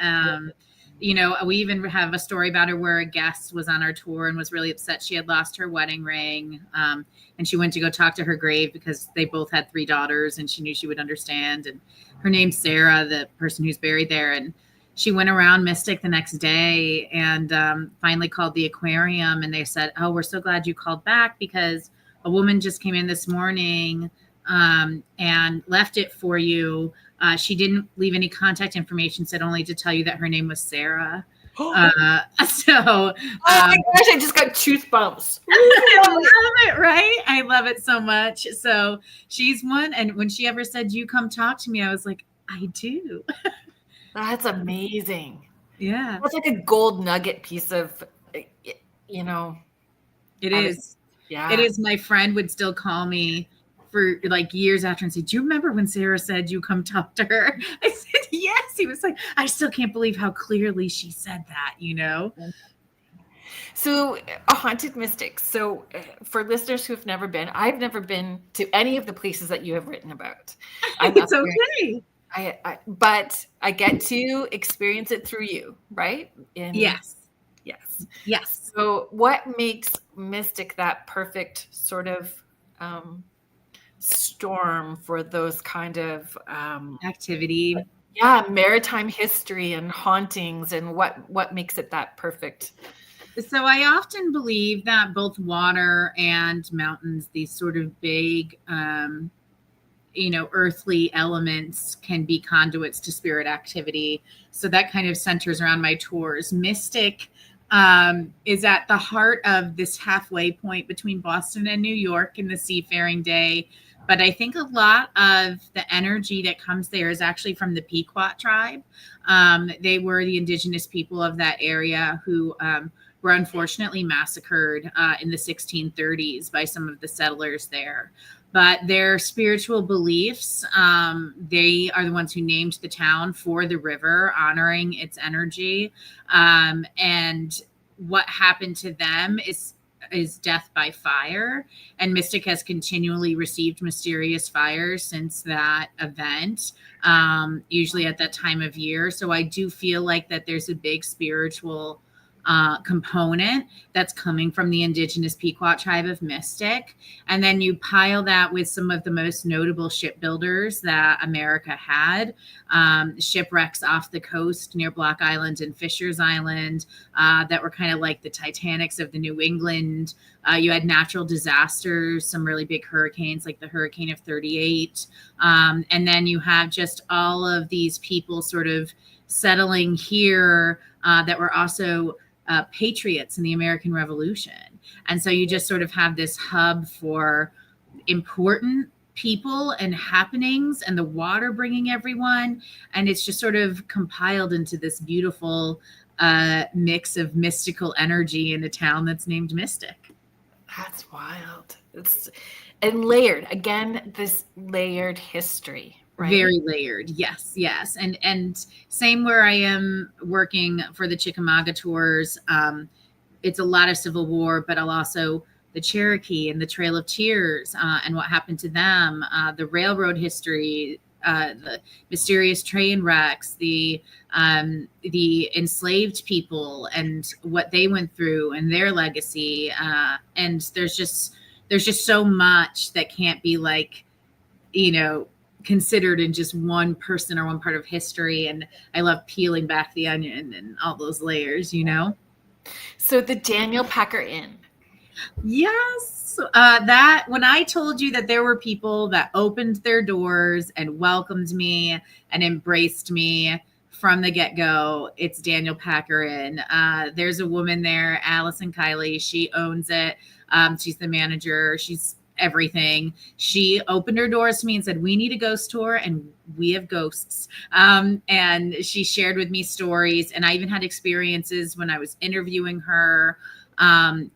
We even have a story about her where a guest was on our tour and was really upset she had lost her wedding ring. And she went to go talk to her grave because they both had 3 daughters, and she knew she would understand. And her name's Sarah, the person who's buried there. And she went around Mystic the next day and finally called the aquarium, and they said, "Oh, we're so glad you called back because a woman just came in this morning and left it for you. She didn't leave any contact information, said only to tell you that her name was Sarah." oh my gosh, I just got tooth bumps. I love it, right? I love it so much. So she's one. And when she ever said, "You come talk to me," I was like, I do. That's amazing. Yeah. That's like a gold nugget piece of, It is. Yeah. It is. My friend would still call me for like years after and say, "Do you remember when Sarah said you come talk to her?" I said, "Yes." He was like, "I still can't believe how clearly she said that, So a haunted mystic. So for listeners who've never been, I've never been to any of the places that you have written about. It's okay. But I get to experience it through you, right? Yes. So what makes Mystic that perfect sort of storm for those kind of activity? Yeah, maritime history and hauntings, and what makes it that perfect? So I often believe that both water and mountains, these sort of big earthly elements, can be conduits to spirit activity. So that kind of centers around my tours. Mystic is at the heart of this halfway point between Boston and New York in the seafaring day. But I think a lot of the energy that comes there is actually from the Pequot tribe. They were the indigenous people of that area who were unfortunately massacred in the 1630s by some of the settlers there. But their spiritual beliefs, they are the ones who named the town for the river, honoring its energy. And what happened to them is is death by fire, and Mystic has continually received mysterious fires since that event, usually at that time of year. So I do feel like that there's a big spiritual component that's coming from the indigenous Pequot tribe of Mystic. And then you pile that with some of the most notable shipbuilders that America had, shipwrecks off the coast near Block Island and Fisher's Island that were kind of like the Titanics of the New England. You had natural disasters, some really big hurricanes like the Hurricane of 38. And then you have just all of these people sort of settling here that were also patriots in the American Revolution. And so you just sort of have this hub for important people and happenings, and the water bringing everyone. And it's just sort of compiled into this beautiful mix of mystical energy in a town that's named Mystic. That's wild. And layered. Again, this layered history. Right. Very layered. Yes. And same where I am working for the Chickamauga tours. It's a lot of Civil War, but I'll also the Cherokee and the Trail of Tears and what happened to them, the railroad history, the mysterious train wrecks, the enslaved people and what they went through and their legacy. And there's just so much that can't be like, considered in just one person or one part of history. And I love peeling back the onion and all those layers, So the Daniel Packer Inn. Yes. That when I told you that there were people that opened their doors and welcomed me and embraced me from the get-go, it's Daniel Packer Inn. There's a woman there, Allison Kiley. She owns it. She's the manager. She's everything. She opened her doors to me and said, we need a ghost tour, and we have ghosts. And she shared with me stories, and I even had experiences when I was interviewing her.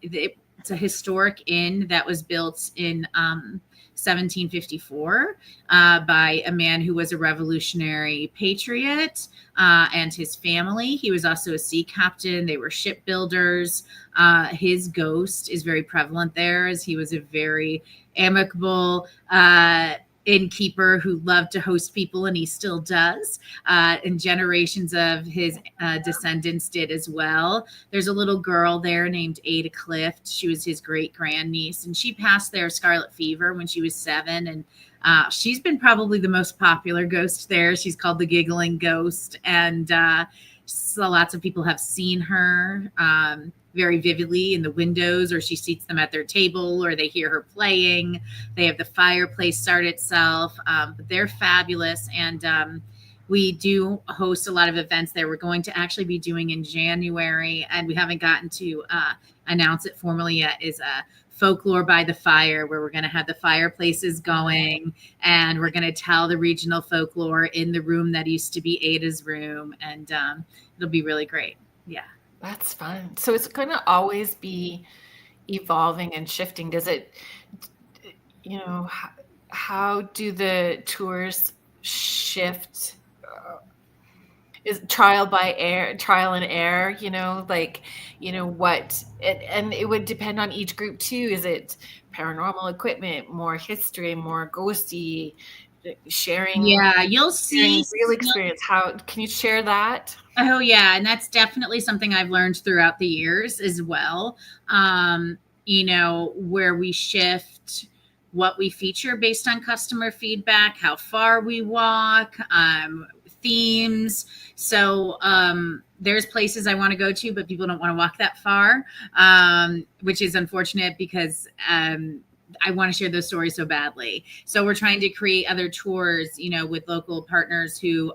It's a historic inn that was built in 1754 by a man who was a revolutionary patriot and his family. He was also a sea captain. They were shipbuilders. His ghost is very prevalent there, as he was a very amicable innkeeper who loved to host people, and he still does. And generations of his descendants did as well. There's a little girl there named Ada Clift. She was his great grandniece, and she passed there scarlet fever when she was 7. And she's been probably the most popular ghost there. She's called the Giggling Ghost, and so lots of people have seen her very vividly in the windows, or she seats them at their table, or they hear her playing. They have the fireplace start itself, but they're fabulous. And we do host a lot of events there. We're going to actually be doing in January, and we haven't gotten to announce it formally yet, is a Folklore by the Fire, where we're going to have the fireplaces going, and we're going to tell the regional folklore in the room that used to be Ada's room, and it'll be really great. Yeah. That's fun. So it's going to always be evolving and shifting. Does it, how do the tours shift? Is trial and error, and it would depend on each group too. Is it paranormal equipment, more history, more ghosty, sharing? Yeah, you'll see real experience. How can you share that? Oh yeah, and that's definitely something I've learned throughout the years as well. Where we shift what we feature based on customer feedback, how far we walk, themes. So there's places I want to go to, but people don't want to walk that far, which is unfortunate because I want to share those stories so badly. So we're trying to create other tours, with local partners who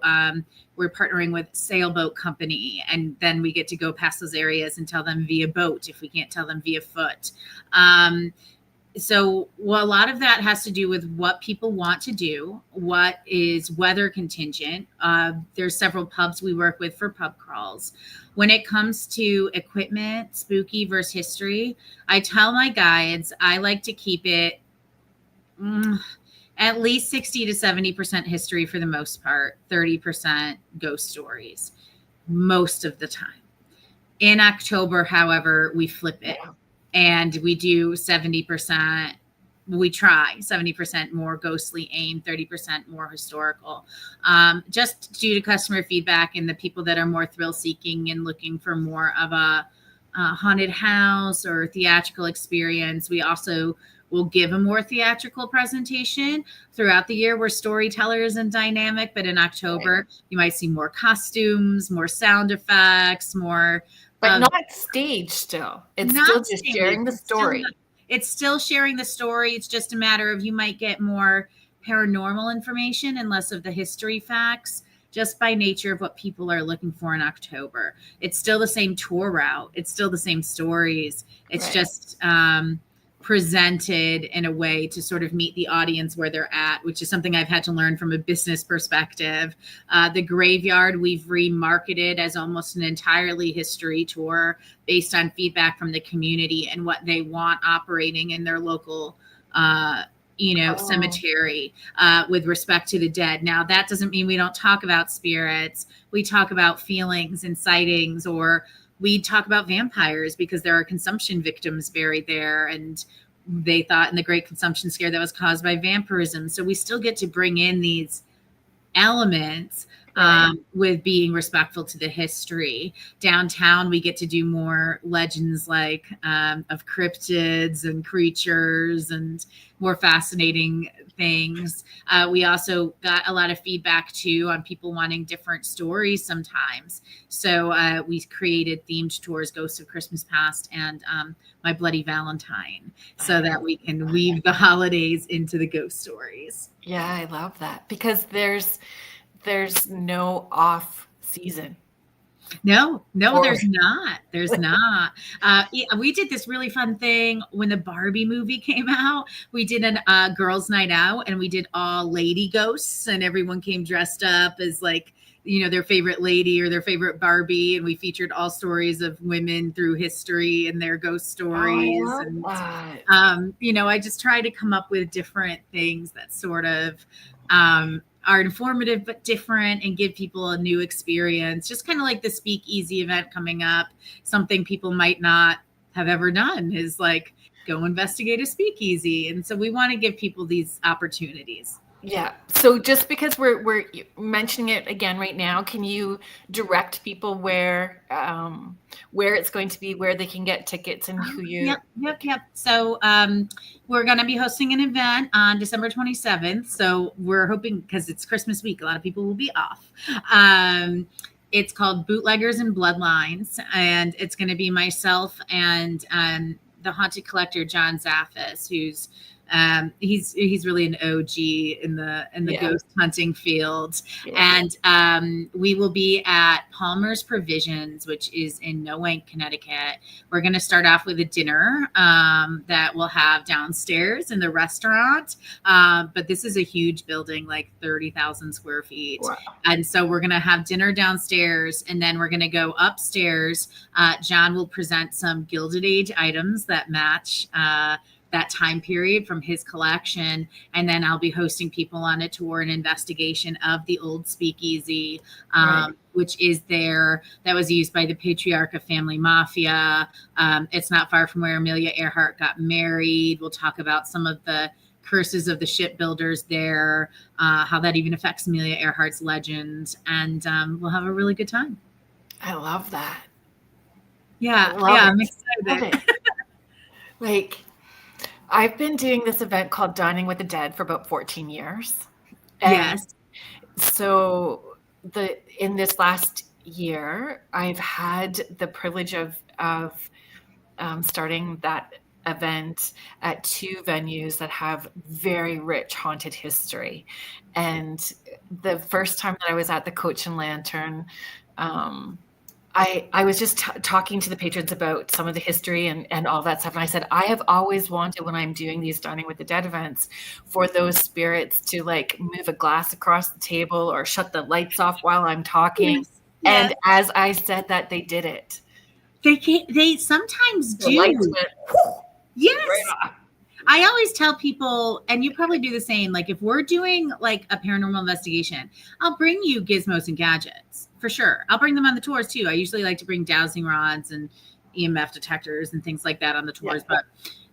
we're partnering with Sailboat Company, and then we get to go past those areas and tell them via boat if we can't tell them via foot. So a lot of that has to do with what people want to do, what is weather contingent. There's several pubs we work with for pub crawls. When it comes to equipment, spooky versus history, I tell my guides I like to keep it at least 60 to 70% history for the most part, 30% ghost stories most of the time. In October, however, we flip it. and we do 70%. We try 70% more ghostly aim, 30% more historical, just due to customer feedback and the people that are more thrill seeking and looking for more of a haunted house or theatrical experience. We also will give a more theatrical presentation throughout the year. We're storytellers and dynamic, but in October, you might see more costumes, more sound effects, more. But not staged still. It's still just sharing the story. It's still sharing the story. It's just a matter of you might get more paranormal information and less of the history facts, just by nature of what people are looking for in October. It's still the same tour route. It's still the same stories. It's just presented in a way to sort of meet the audience where they're at, which is something I've had to learn from a business perspective. The Graveyard, we've remarketed as almost an entirely history tour based on feedback from the community and what they want operating in their local cemetery with respect to the dead. Now, that doesn't mean we don't talk about spirits. We talk about feelings and sightings, or we talk about vampires because there are consumption victims buried there. And they thought in the Great Consumption Scare that was caused by vampirism. So we still get to bring in these elements with being respectful to the history. Downtown, we get to do more legends like of cryptids and creatures and more fascinating things. We also got a lot of feedback too on people wanting different stories sometimes. So we created themed tours, Ghosts of Christmas Past and My Bloody Valentine, so that we can weave the holidays into the ghost stories. Yeah, I love that because there's no off season. No, there's not. There's not. We did this really fun thing when the Barbie movie came out. We did a girls' night out, and we did all lady ghosts, and everyone came dressed up as like, their favorite lady or their favorite Barbie, and we featured all stories of women through history and their ghost stories. I just try to come up with different things that sort of are informative but different and give people a new experience, just kind of like the speakeasy event coming up. Something people might not have ever done is like go investigate a speakeasy, and so we want to give people these opportunities. Yeah. So just because we're mentioning it again right now, can you direct people where it's going to be, where they can get tickets, and who you? Yep. So we're going to be hosting an event on December 27th. So we're hoping, because it's Christmas week, a lot of people will be off. It's called Bootleggers and Bloodlines, and it's going to be myself and the haunted collector John Zaffis, who's he's really an OG in the ghost hunting field. Yeah. And we will be at Palmer's Provisions, which is in Noank, Connecticut. We're going to start off with a dinner that we'll have downstairs in the restaurant. But this is a huge building, like 30,000 square feet. Wow. And so we're going to have dinner downstairs, and then we're going to go upstairs. John will present some Gilded Age items that match that time period from his collection. And then I'll be hosting people on a tour and investigation of the old speakeasy, which is that was used by the Patriarcha family mafia. It's not far from where Amelia Earhart got married. We'll talk about some of the curses of the shipbuilders there, how that even affects Amelia Earhart's legend. And we'll have a really good time. I love that. Yeah, I'm excited. I've been doing this event called Dining with the Dead for about 14 years. And yes. So in this last year, I've had the privilege of starting that event at two venues that have very rich haunted history. And the first time that I was at the Coach and Lantern, I was just talking to the patrons about some of the history and all that stuff. And I said, I have always wanted, when I'm doing these Dining with the Dead events, for those spirits to like move a glass across the table or shut the lights off while I'm talking. Yes. And as I said that, they did it. They sometimes do. Lights went, yes. Right, I always tell people, and you probably do the same, like if we're doing like a paranormal investigation, I'll bring you gizmos and gadgets for sure. I'll bring them on the tours too. I usually like to bring dowsing rods and EMF detectors and things like that on the tours. But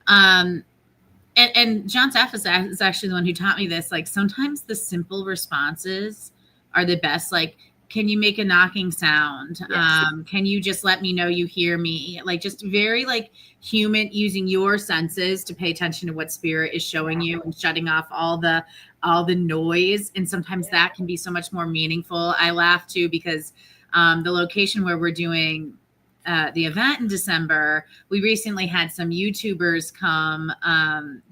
and John Saff is actually the one who taught me this. Like, sometimes the simple responses are the best. Like, can you make a knocking sound? Yes. Can you just let me know you hear me? Like, just very like human, using your senses to pay attention to what spirit is showing you and shutting off all the noise. And sometimes that can be so much more meaningful. I laugh too, because the location where we're doing the event in December, we recently had some YouTubers come.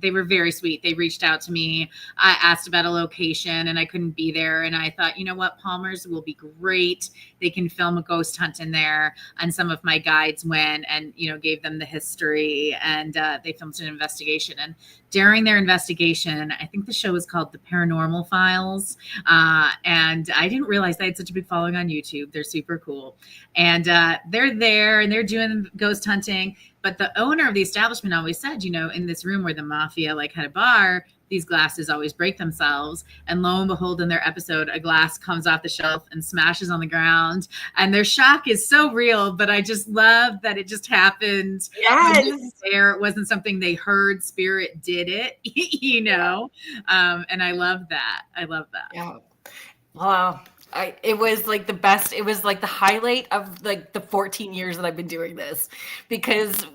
They were very sweet. They reached out to me. I asked about a location and I couldn't be there. And I thought, you know what, Palmer's will be great. They can film a ghost hunt in there. And some of my guides went and, you know, gave them the history, and they filmed an investigation. And during their investigation, I think the show was called The Paranormal Files. And I didn't realize they had such a big following on YouTube. They're super cool. And they're there and they're doing ghost hunting. But the owner of the establishment always said, you know, in this room where the mafia like had a bar, these glasses always break themselves. And lo and behold, in their episode, a glass comes off the shelf and smashes on the ground. And their shock is so real, but I just love that it just happened. Yes. There, it wasn't something they heard, spirit did it, you know? And I love that. I love that. Yeah. Wow. It was like the best. It was like the highlight of like the 14 years that I've been doing this, because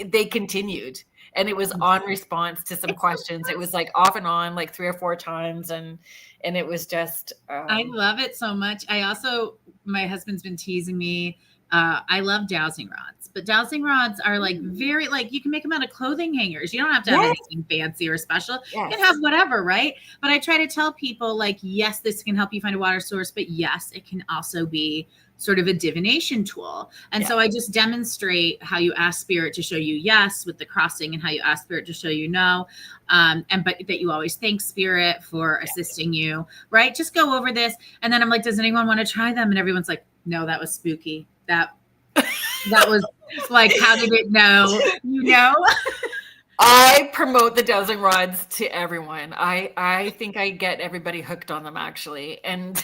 they continued, and it was on response to some questions. It was like off and on like 3 or 4 times. And it was just, I love it so much. I also, my husband's been teasing me. I love dowsing rods, but dowsing rods are like very, like, you can make them out of clothing hangers. You don't have to have anything fancy or special. You can have whatever, right? But I try to tell people, like, yes, this can help you find a water source, but yes, it can also be sort of a divination tool. And so I just demonstrate how you ask spirit to show you yes with the crossing, and how you ask spirit to show you no. But that you always thank spirit for assisting you, right? Just go over this. And then I'm like, does anyone want to try them? And everyone's like, no, that was spooky. That was like, how did it know? You know? I promote the dowsing rods to everyone. I think I get everybody hooked on them, actually. And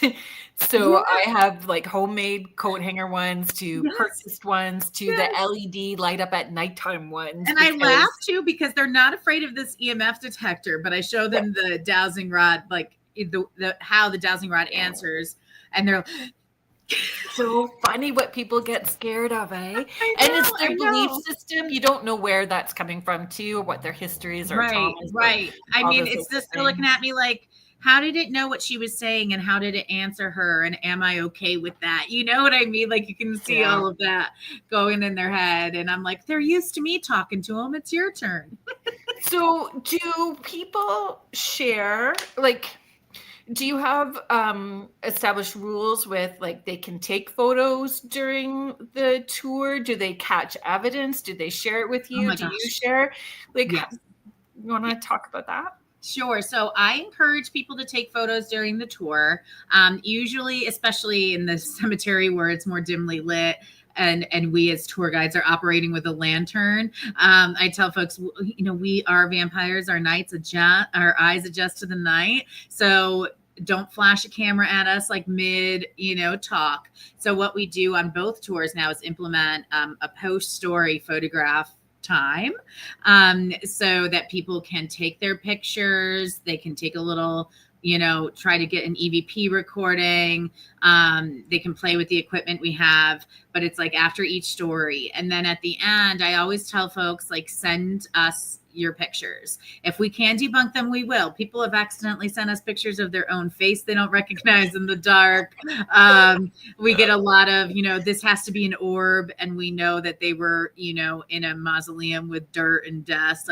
so I have like homemade coat hanger ones to purchased ones to the LED light up at nighttime ones. And I laugh too, because they're not afraid of this EMF detector, but I show them the dowsing rod, like how the dowsing rod answers, and they're so funny what people get scared of, eh? And it's their belief system. You don't know where that's coming from too, or what their histories or traumas. Right. I mean, it's just looking at me like, how did it know what she was saying, and how did it answer her, and am I okay with that? You know what I mean? Like, you can see all of that going in their head, and I'm like, they're used to me talking to them. It's your turn. So do people share, like, do you have established rules with, like, they can take photos during the tour? Do they catch evidence? Do they share it with you? Do you share? Like, you want to talk about that? Sure. So I encourage people to take photos during the tour. Usually, especially in the cemetery where it's more dimly lit, and we as tour guides are operating with a lantern. I tell folks, you know, we are vampires. Our eyes adjust to the night. So don't flash a camera at us like mid, talk. So what we do on both tours now is implement a post-story photograph time, so that people can take their pictures. They can take a little, try to get an EVP recording. They can play with the equipment we have, but it's like after each story. And then at the end, I always tell folks, like, send us your pictures. If we can debunk them, we will. People have accidentally sent us pictures of their own face they don't recognize in the dark. We get a lot of, this has to be an orb, and we know that they were, in a mausoleum with dirt and dust,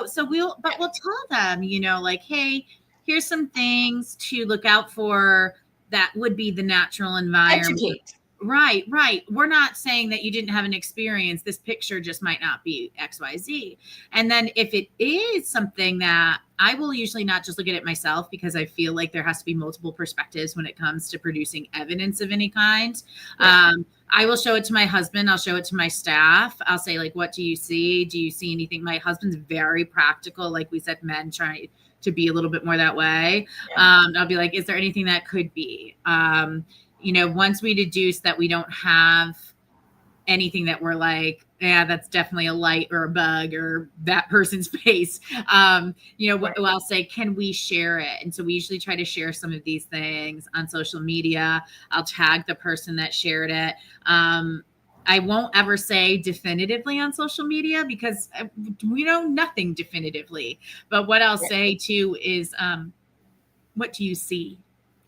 so we'll tell them, like, hey, here's some things to look out for that would be the natural environment. Educate. Right. We're not saying that you didn't have an experience. This picture just might not be XYZ. And then if it is something that I will usually not just look at it myself, because I feel like there has to be multiple perspectives when it comes to producing evidence of any kind. Yeah. I will show it to my husband. I'll show it to my staff. I'll say, like, what do you see? Do you see anything? My husband's very practical. Like we said, men try to be a little bit more that way. Yeah. I'll be like, is there anything that could be? Once we deduce that we don't have anything that we're like, yeah, that's definitely a light or a bug or that person's face. Right. I'll say, can we share it? And so we usually try to share some of these things on social media. I'll tag the person that shared it. I won't ever say definitively on social media because we know nothing definitively. But what I'll say too is, what do you see?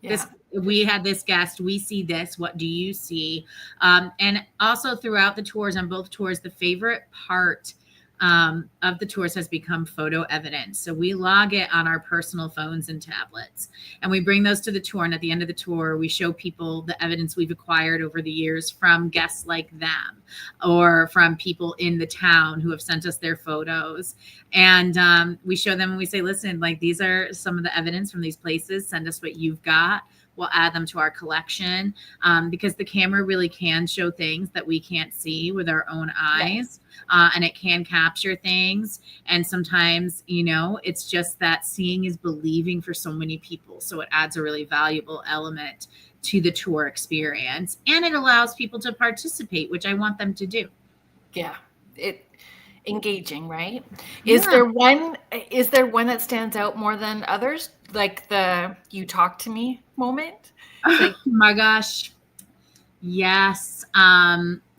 Yeah. We had this guest, we see this, what do you see? And also throughout the tours, on both tours, the favorite part of the tours has become photo evidence. So we log it on our personal phones and tablets, and we bring those to the tour. And at the end of the tour, we show people the evidence we've acquired over the years from guests like them, or from people in the town who have sent us their photos. And we show them and we say, listen, like, these are some of the evidence from these places. Send us what you've got. We'll add them to our collection, because the camera really can show things that we can't see with our own eyes. And it can capture things. And sometimes, it's just that seeing is believing for so many people. So it adds a really valuable element to the tour experience. And it allows people to participate, which I want them to do. Yeah. Engaging, right? Yeah. Is there one that stands out more than others? Like the "you talk to me" moment? Oh my gosh. Yes.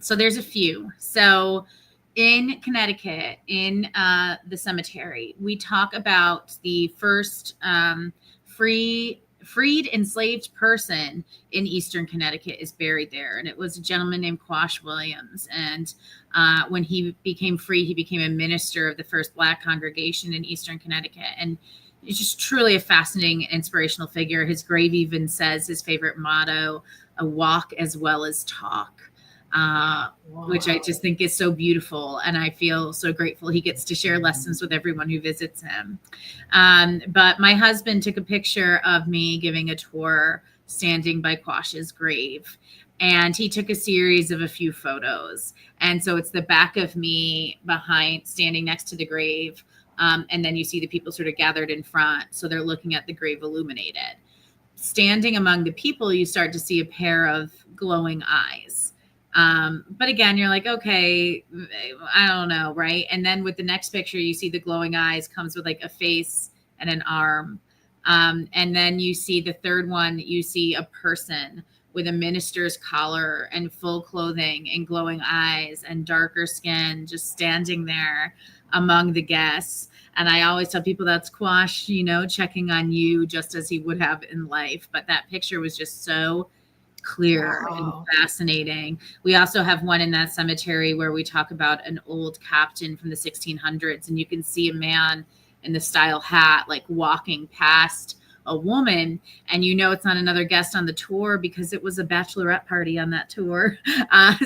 So there's a few. So in Connecticut, in the cemetery, we talk about the first freed enslaved person in Eastern Connecticut is buried there. And it was a gentleman named Quash Williams. And when he became free, he became a minister of the first Black congregation in Eastern Connecticut. And he's just truly a fascinating, inspirational figure. His grave even says his favorite motto, "A walk as well as talk." Which I just think is so beautiful. And I feel so grateful he gets to share lessons with everyone who visits him. But my husband took a picture of me giving a tour standing by Quash's grave. And he took a series of a few photos. And so it's the back of me behind, standing next to the grave. And then you see the people sort of gathered in front. So they're looking at the grave illuminated. Standing among the people, you start to see a pair of glowing eyes. But again, you're like, okay, I don't know, right? And then with the next picture, you see the glowing eyes comes with like a face and an arm. And then you see the third one, you see a person with a minister's collar and full clothing and glowing eyes and darker skin, just standing there among the guests. And I always tell people that's Quash, checking on you just as he would have in life. But that picture was just so clear and fascinating. We also have one in that cemetery where we talk about an old captain from the 1600s, and you can see a man in the style hat like walking past a woman, and it's not another guest on the tour because it was a bachelorette party on that tour.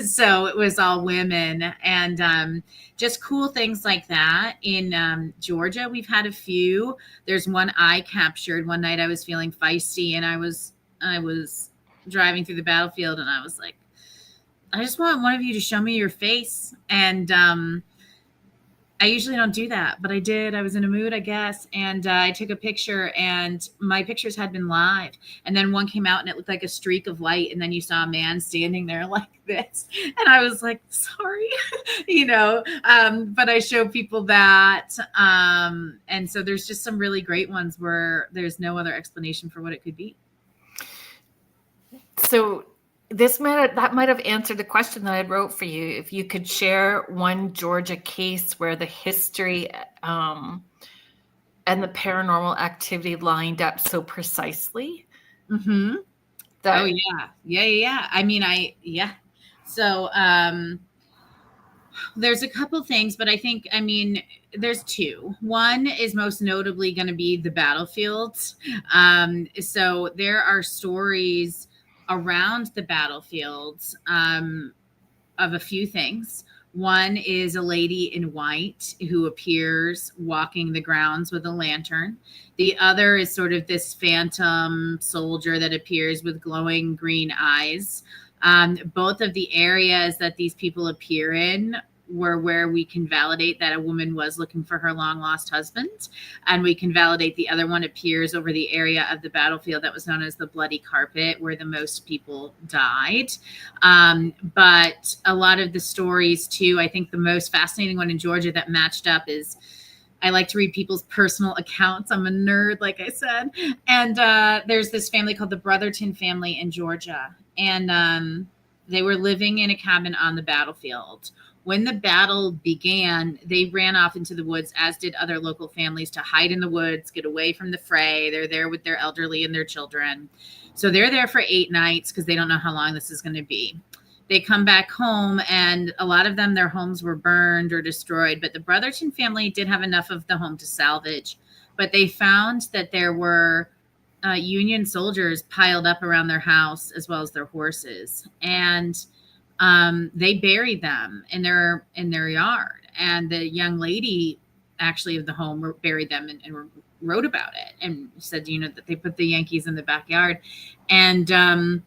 So it was all women, and just cool things like that. In Georgia, we've had a few. There's one I captured one night. I was feeling feisty, and I was driving through the battlefield, and I was like, I just want one of you to show me your face. And I usually don't do that, but I did. I was in a mood, I guess. And I took a picture, and my pictures had been live. And then one came out and it looked like a streak of light. And then you saw a man standing there like this. And I was like, sorry, but I show people that. And so there's just some really great ones where there's no other explanation for what it could be. So that might have answered the question that I wrote for you. If you could share one Georgia case where the history and the paranormal activity lined up so precisely. Mm-hmm. Yeah. I mean, So there's a couple things, but I think, there's two. One is most notably going to be the battlefields. So there are stories around the battlefields of a few things. One is a lady in white who appears walking the grounds with a lantern. The other is sort of this phantom soldier that appears with glowing green eyes. Both of the areas that these people appear in were where we can validate that a woman was looking for her long lost husband, and we can validate the other one appears over the area of the battlefield that was known as the Bloody Carpet, where the most people died. But a lot of the stories too, I think the most fascinating one in Georgia that matched up is, I like to read people's personal accounts. I'm a nerd, like I said. And there's this family called the Brotherton family in Georgia. And they were living in a cabin on the battlefield. When the battle began, they ran off into the woods, as did other local families, to hide in the woods, get away from the fray. They're there with their elderly and their children. So they're there for 8 nights because they don't know how long this is going to be. They come back home, and a lot of them, their homes were burned or destroyed. But the Brotherton family did have enough of the home to salvage. But they found that there were Union soldiers piled up around their house, as well as their horses. And they buried them in their yard. And the young lady, actually, of the home buried them and wrote about it and said, that they put the Yankees in the backyard. And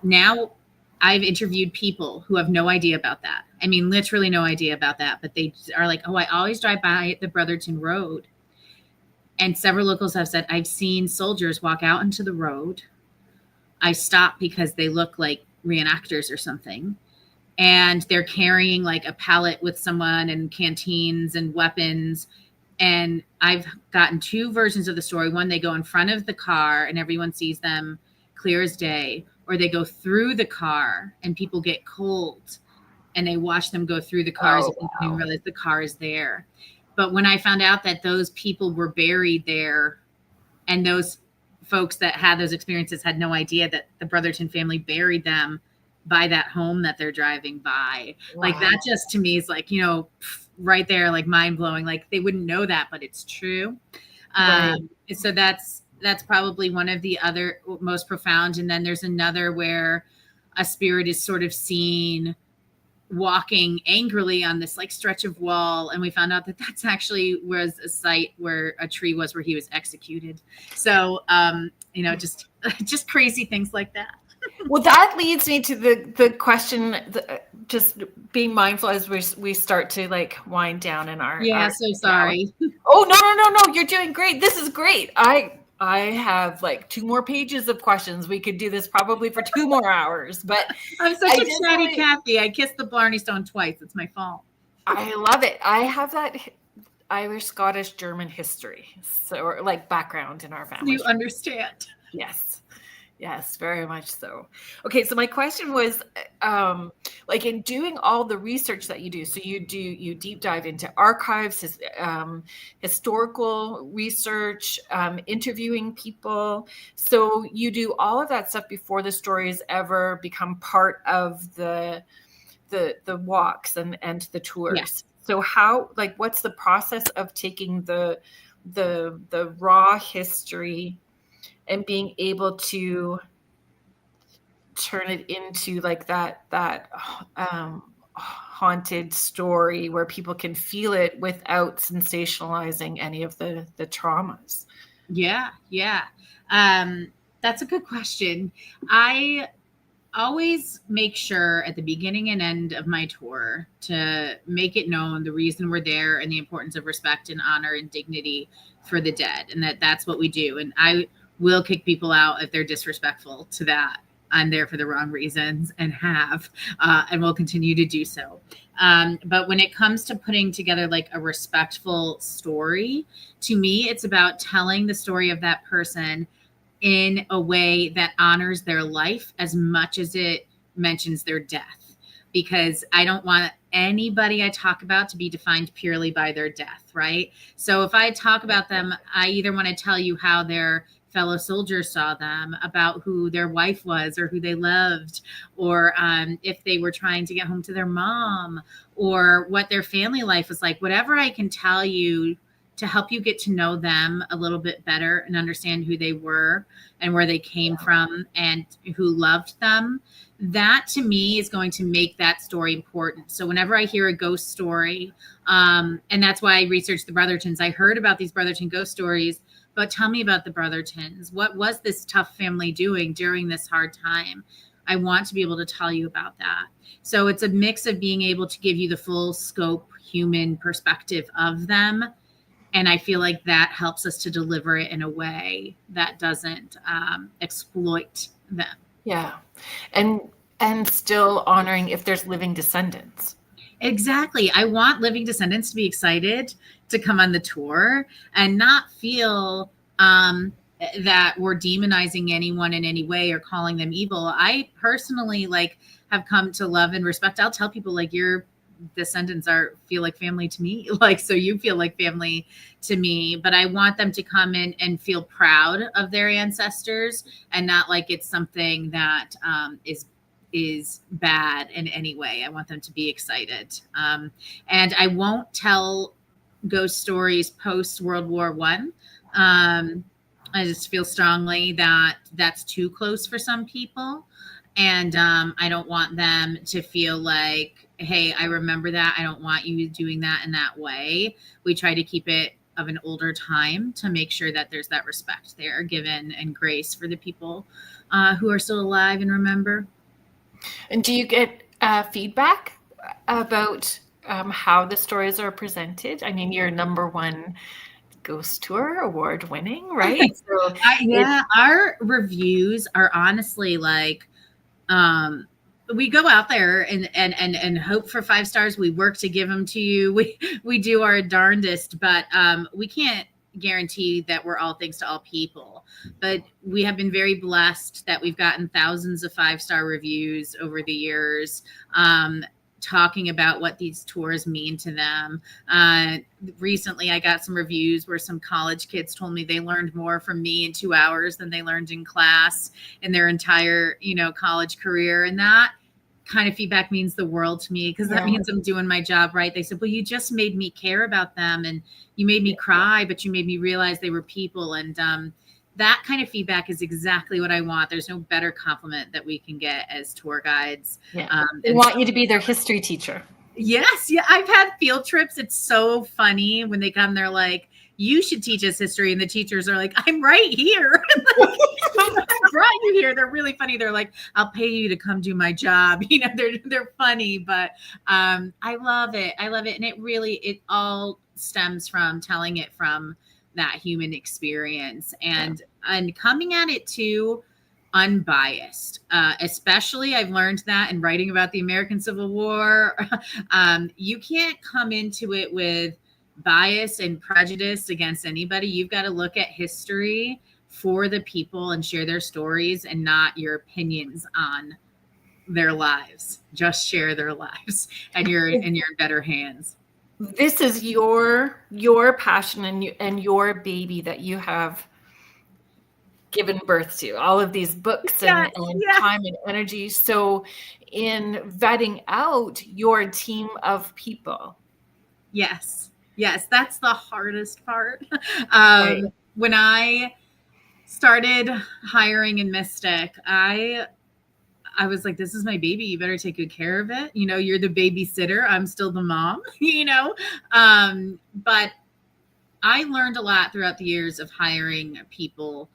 now I've interviewed people who have no idea about that. I mean, literally no idea about that. But they are like, oh, I always drive by the Brotherton Road. And several locals have said, I've seen soldiers walk out into the road. I stop because they look like reenactors or something. And they're carrying like a pallet with someone and canteens and weapons. And I've gotten 2 versions of the story. One, they go in front of the car and everyone sees them clear as day. Or they go through the car and people get cold and they watch them go through the cars and wow. Realize the car is there. But when I found out that those people were buried there, and those folks that had those experiences had no idea that the Brotherton family buried them by that home that they're driving by. Wow. Like that just to me is like, right there, like mind blowing. Like they wouldn't know that, but it's true. Right. So that's probably one of the other most profound. And then there's another where a spirit is sort of seen walking angrily on this like stretch of wall. And we found out that that's actually was a site where a tree was where he was executed. So, just crazy things like that. Well, that leads me to the question, just being mindful as we start to like wind down in our. Yeah, so sorry. Oh, no. You're doing great. This is great. I have like 2 more pages of questions. We could do this probably for 2 more hours, but I'm such a chatty Kathy. I kissed the Blarney Stone twice. It's my fault. I love it. I have that Irish, Scottish, German history, so like background in our family. You understand? Yes, very much so. Okay, so my question was, like in doing all the research that you do, so you deep dive into archives, historical research, interviewing people. So you do all of that stuff before the stories ever become part of the walks and the tours. Yeah. So how, like, what's the process of taking the raw history and being able to turn it into like that haunted story where people can feel it without sensationalizing any of the traumas? Yeah. That's a good question. I always make sure at the beginning and end of my tour to make it known the reason we're there and the importance of respect and honor and dignity for the dead, and that's what we do. And I will kick people out if they're disrespectful to that. I'm there for the wrong reasons and will continue to do so. But when it comes to putting together like a respectful story, to me, it's about telling the story of that person in a way that honors their life as much as it mentions their death, because I don't want anybody I talk about to be defined purely by their death, right? So if I talk about them, I either want to tell you how their fellow soldiers saw them, about who their wife was or who they loved, or if they were trying to get home to their mom, or what their family life was like. Whatever I can tell you to help you get to know them a little bit better and understand who they were and where they came from and who loved them, that to me is going to make that story important. So whenever I hear a ghost story, and that's why I researched the Brothertons, I heard about these Brotherton ghost stories, but tell me about the Brothertons. What was this tough family doing during this hard time? I want to be able to tell you about that. So it's a mix of being able to give you the full scope human perspective of them. And I feel like that helps us to deliver it in a way that doesn't exploit them. Yeah. And still honoring if there's living descendants. Exactly. I want living descendants to be excited to come on the tour and not feel that we're demonizing anyone in any way or calling them evil. I personally have come to love and respect. I'll tell people your descendants feel like family to me, so you feel like family to me, but I want them to come in and feel proud of their ancestors and not like it's something that is bad in any way. I want them to be excited. And I won't tell ghost stories post World War One. I just feel strongly that that's too close for some people. And I don't want them to feel like, hey, I remember that. I don't want you doing that in that way. We try to keep it of an older time to make sure that there's that respect there given and grace for the people who are still alive and remember. And do you get feedback about how the stories are presented? I mean, you're #1 ghost tour award winning, right? So our reviews are honestly we go out there and hope for 5 stars. We work to give them to you. We do our darndest, but we can't guarantee that we're all things to all people. But we have been very blessed that we've gotten thousands of 5-star reviews over the years, talking about what these tours mean to them. Recently, I got some reviews where some college kids told me they learned more from me in 2 hours than they learned in class in their entire, college career. And that kind of feedback means the world to me because that means I'm doing my job right. They said, well, you just made me care about them and you made me cry, but you made me realize they were people. And that kind of feedback is exactly what I want. There's no better compliment that we can get as tour guides. Yeah. They want you to be their history teacher. Yes. Yeah. I've had field trips. It's so funny when they come, they're like, you should teach us history. And the teachers are like, I'm right here. I brought you here. They're really funny. They're like, I'll pay you to come do my job. They're funny, but I love it. I love it. And it all stems from telling it from that human experience and coming at it too unbiased. Especially I've learned that in writing about the American Civil War. You can't come into it with bias and prejudice against anybody. You've got to look at history for the people and share their stories and not your opinions on their lives. Just share their lives and you're in better hands. This is your passion and your baby that you have given birth to, all of these books and time and energy. So in vetting out your team of people. Yes, that's the hardest part. When I started hiring in Mystic, I was like, this is my baby. You better take good care of it. You're the babysitter. I'm still the mom, but I learned a lot throughout the years of hiring people,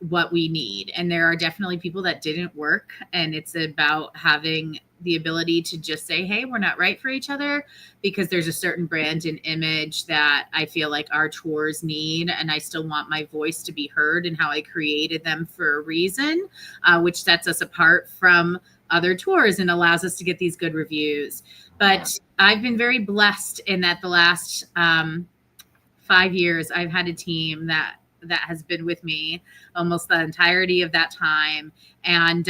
what we need. And there are definitely people that didn't work. And it's about having the ability to just say, hey, we're not right for each other, because there's a certain brand and image that I feel like our tours need. And I still want my voice to be heard and how I created them for a reason, which sets us apart from other tours and allows us to get these good reviews. But I've been very blessed in that the last 5 years, I've had a team that has been with me almost the entirety of that time. And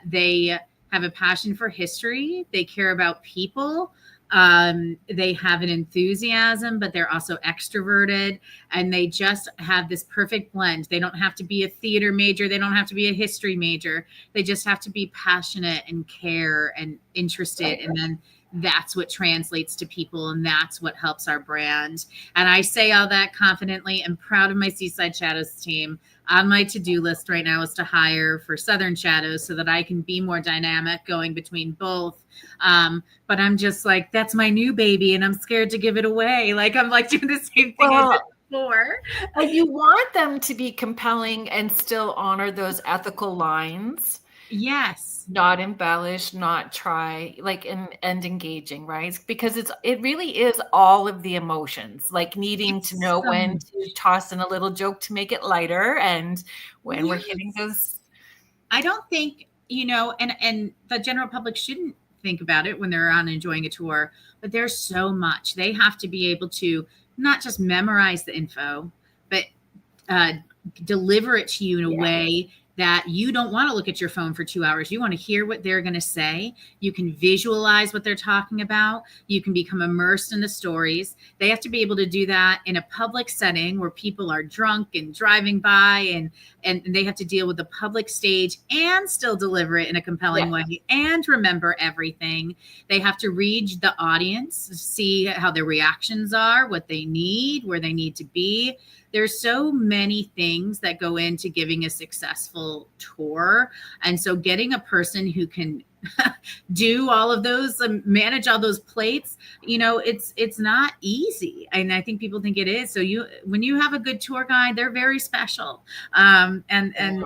they have a passion for history. They care about people. They have an enthusiasm, but they're also extroverted, and they just have this perfect blend. They don't have to be a theater major. They don't have to be a history major. They just have to be passionate and care and interested. And then that's what translates to people, and that's what helps our brand. And I say all that confidently. I'm proud of my Seaside Shadows team. On my to-do list right now is to hire for Southern Shadows so that I can be more dynamic going between both. But I'm just like, that's my new baby, and I'm scared to give it away. I'm doing the same thing I did before. You want them to be compelling and still honor those ethical lines. Yes. Not embellish, not try, like, and engaging, right? Because it really is all of the emotions, like needing to It's know so when much. to toss in a little joke to make it lighter, and when we're hitting Yes. those. I don't think, and the general public shouldn't think about it when they're on enjoying a tour, but there's so much. They have to be able to not just memorize the info, but uh, deliver it to you in a Yeah. way that you don't want to look at your phone for 2 hours. You want to hear what they're going to say. You can visualize what they're talking about. You can become immersed in the stories. They have to be able to do that in a public setting where people are drunk and driving by, and they have to deal with the public stage and still deliver it in a compelling way and remember everything. They have to read the audience, see how their reactions are, what they need, where they need to be. There's so many things that go into giving a successful tour. And so getting a person who can do all of those, manage all those plates, it's not easy. And I think people think it is. So when you have a good tour guide, they're very special. And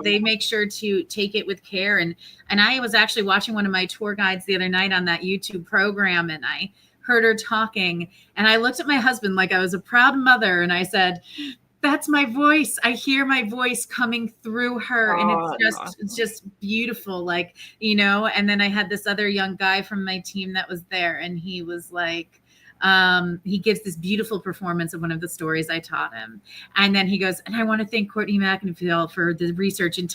they make sure to take it with care. And I was actually watching one of my tour guides the other night on that YouTube program, and I heard her talking, and I looked at my husband like I was a proud mother, and I said, that's my voice. I hear my voice coming through her, and it's just beautiful. Like, and then I had this other young guy from my team that was there, and he was like, he gives this beautiful performance of one of the stories I taught him. And then he goes, and I want to thank Courtney McInvale for the research and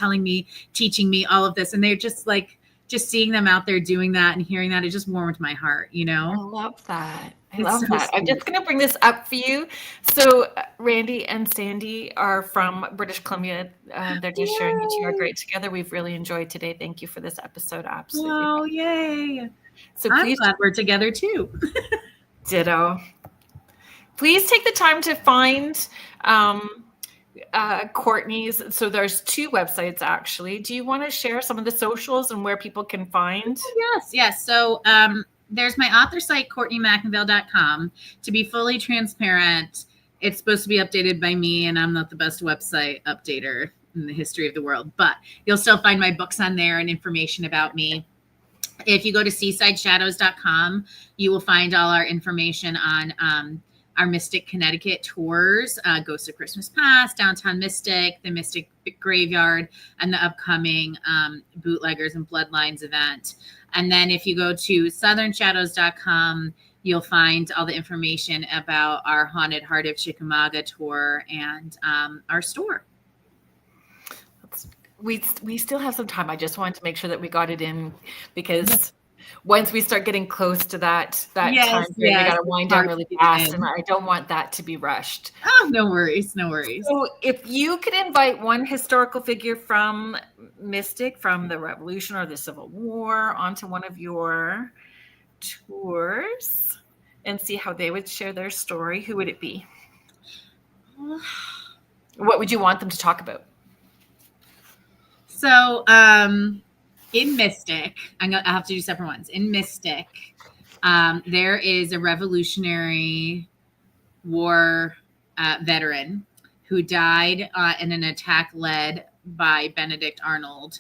teaching me all of this. And they're just like, just seeing them out there doing that and hearing that, it just warmed my heart, I love that. It's so that. I'm just going to bring this up for you. So Randy and Sandy are from British Columbia. They're just sharing that you are great together. We've really enjoyed today. Thank you for this episode. Absolutely. Oh, yay. So I'm glad we're together too. Ditto. Please take the time to find Courtney's. So there's 2 websites actually. Do you want to share some of the socials and where people can find? Yes. So there's my author site, CourtneyMcInvale.com. To be fully transparent, it's supposed to be updated by me, and I'm not the best website updater in the history of the world, but you'll still find my books on there and information about me. If you go to SeasideShadows.com, you will find all our information on our Mystic Connecticut tours, Ghost of Christmas Past, Downtown Mystic, the Mystic Graveyard, and the upcoming Bootleggers and Bloodlines event. And then if you go to SouthernShadows.com, you'll find all the information about our Haunted Heart of Chickamauga tour and our store. We still have some time. I just wanted to make sure that we got it in, because once we start getting close to that time frame, we got to wind down really fast, and I don't want that to be rushed. Oh, no worries. So if you could invite one historical figure from Mystic, from the Revolution or the Civil War, onto one of your tours and see how they would share their story, who would it be? What would you want them to talk about? So in Mystic, I have to do separate ones. In Mystic, there is a Revolutionary War veteran who died in an attack led by Benedict Arnold,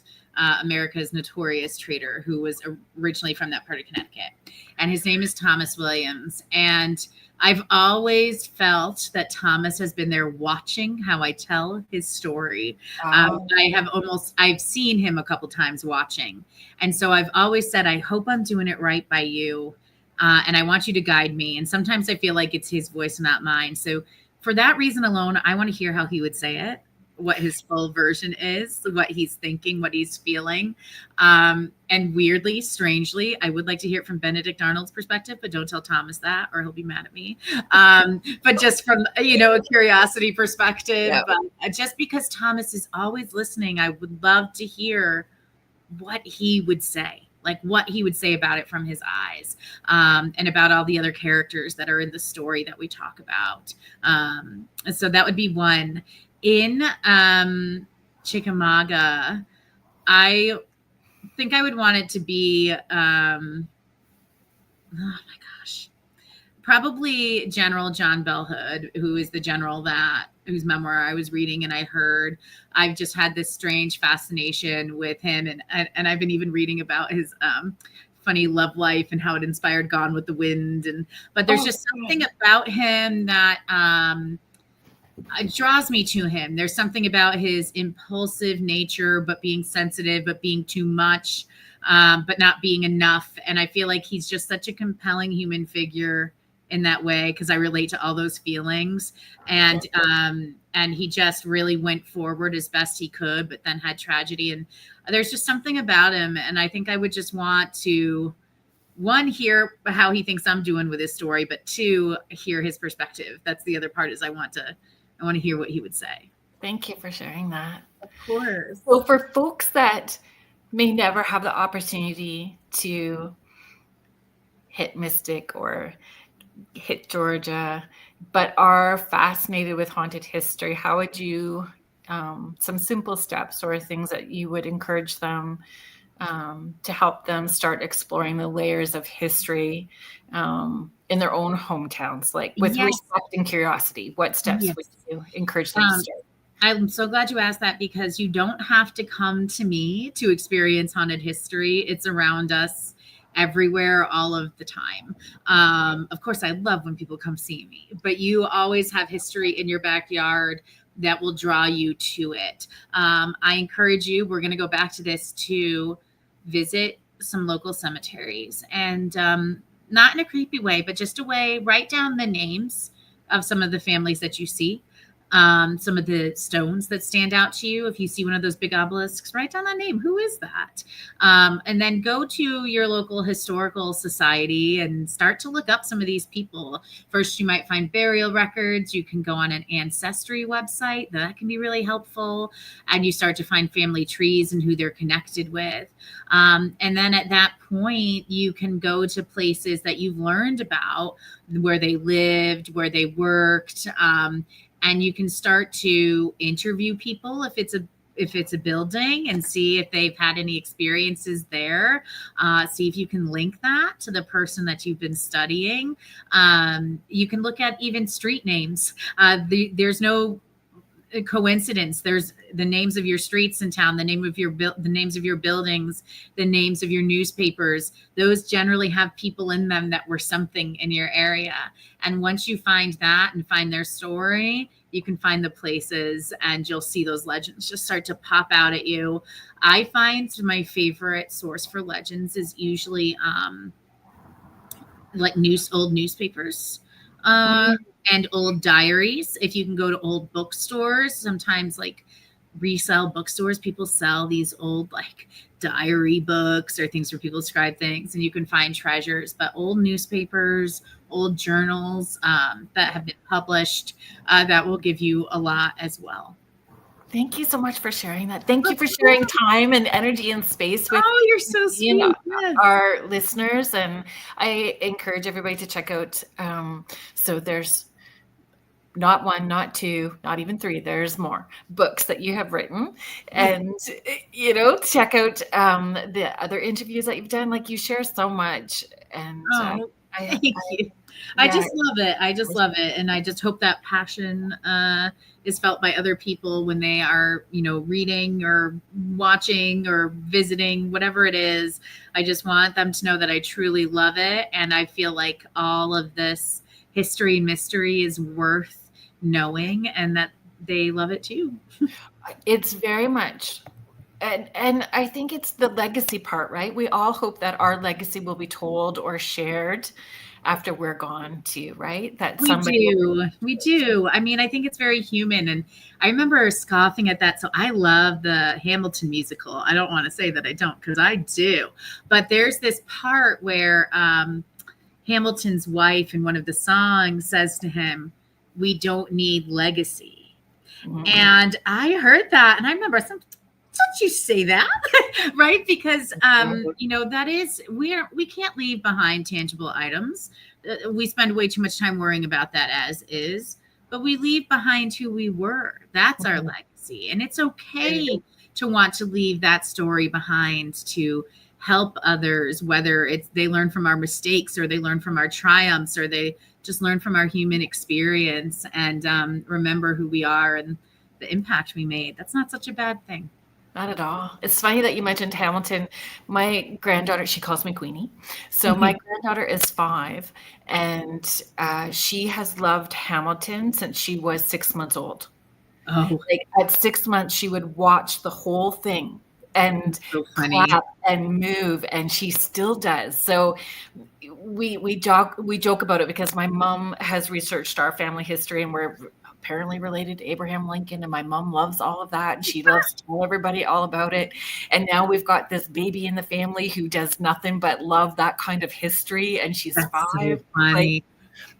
America's notorious traitor, who was originally from that part of Connecticut. And his name is Thomas Williams. And I've always felt that Thomas has been there watching how I tell his story. I've seen him a couple times watching. And so I've always said, I hope I'm doing it right by you. And I want you to guide me. And sometimes I feel like it's his voice, not mine. So for that reason alone, I want to hear how he would say it, what his full version is, what he's thinking, what he's feeling. And weirdly, strangely, I would like to hear it from Benedict Arnold's perspective, but don't tell Thomas that or he'll be mad at me. But just from, a curiosity perspective, just because Thomas is always listening, I would love to hear what he would say, like what he would say about it from his eyes, and about all the other characters that are in the story that we talk about. So that would be one. In Chickamauga, I think I would want it to be, probably General John Bell Hood, who is the general that whose memoir I was reading and I heard. I've just had this strange fascination with him, and I've been even reading about his funny love life and how it inspired Gone with the Wind. But there's just something about him that draws me to him. There's something about his impulsive nature, but being sensitive, but being too much, but not being enough. And I feel like he's just such a compelling human figure in that way, because I relate to all those feelings. And he just really went forward as best he could, but then had tragedy. And there's just something about him. And I think I would just want to, one, hear how he thinks I'm doing with his story, but two, hear his perspective. That's the other part, is I want to hear what he would say. Thank you for sharing that. Of course. So for folks that may never have the opportunity to hit Mystic or hit Georgia, but are fascinated with haunted history, how would you, some simple steps or things that you would encourage them to help them start exploring the layers of history in their own hometowns, like with respect and curiosity? What steps would you encourage them to start? I'm so glad you asked that, because you don't have to come to me to experience haunted history. It's around us everywhere, all of the time. Of course, I love when people come see me, but you always have history in your backyard that will draw you to it. I encourage you, we're going to go back to this, to visit some local cemeteries, and not in a creepy way, but just a way, write down the names of some of the families that you see. Some of the stones that stand out to you. If you see one of those big obelisks, write down that name. Who is that? And then go to your local historical society and start to look up some of these people. First, you might find burial records. You can go on an ancestry website. That can be really helpful. And you start to find family trees and who they're connected with. And then at that point, you can go to places that you've learned about, where they lived, where they worked, and you can start to interview people if it's a building, and see if they've had any experiences there. See if you can link that to the person that you've been studying. You can look at even street names. There's no coincidence. There's the names of your streets in town, the names of your buildings, the names of your newspapers. Those generally have people in them that were something in your area. And once you find that and find their story, you can find the places, and you'll see those legends just start to pop out at you. I find my favorite source for legends is usually like old newspapers. And old diaries. If you can go to old bookstores, sometimes like resale bookstores, people sell these old like diary books or things where people describe things, and you can find treasures. But old newspapers, old journals that have been published, that will give you a lot as well. Thank you so much for sharing that. Thank you for sharing time and energy and space with you're so sweet. Our listeners. And I encourage everybody to check out. So there's not one, not two, not even three. There's more books that you have written, and check out the other interviews that you've done. Like, you share so much, and thank you. I just love it. I just love it, and I just hope that passion is felt by other people when they are, reading or watching or visiting, whatever it is. I just want them to know that I truly love it, and I feel like all of this history and mystery is worth knowing, and that they love it too. It's very much, and I think it's the legacy part, right? We all hope that our legacy will be told or shared after we're gone too, right? That we do. I mean, I think it's very human, and I remember scoffing at that. So I love the Hamilton musical. I don't want to say that I don't, because I do, but there's this part where Hamilton's wife in one of the songs says to him, "We don't need legacy." Mm-hmm. And I heard that, and I remember, don't you say that, right? Because that is, we can't leave behind tangible items. We spend way too much time worrying about that as is, but we leave behind who we were. That's our legacy, and it's okay to want to leave that story behind, to help others, whether it's they learn from our mistakes, or they learn from our triumphs, or they just learn from our human experience and remember who we are and the impact we made. That's not such a bad thing. Not at all. It's funny that you mentioned Hamilton. My granddaughter, she calls me Queenie. So my granddaughter is 5, and she has loved Hamilton since she was 6 months old. Oh, Like at 6 months, she would watch the whole thing and so funny. clap and move, and she still does. So we joke about it because my mom has researched our family history, and we're apparently related to Abraham Lincoln, and my mom loves all of that, and she loves to tell everybody all about it. And now we've got this baby in the family who does nothing but love that kind of history, and she's That's 5. so funny. Like,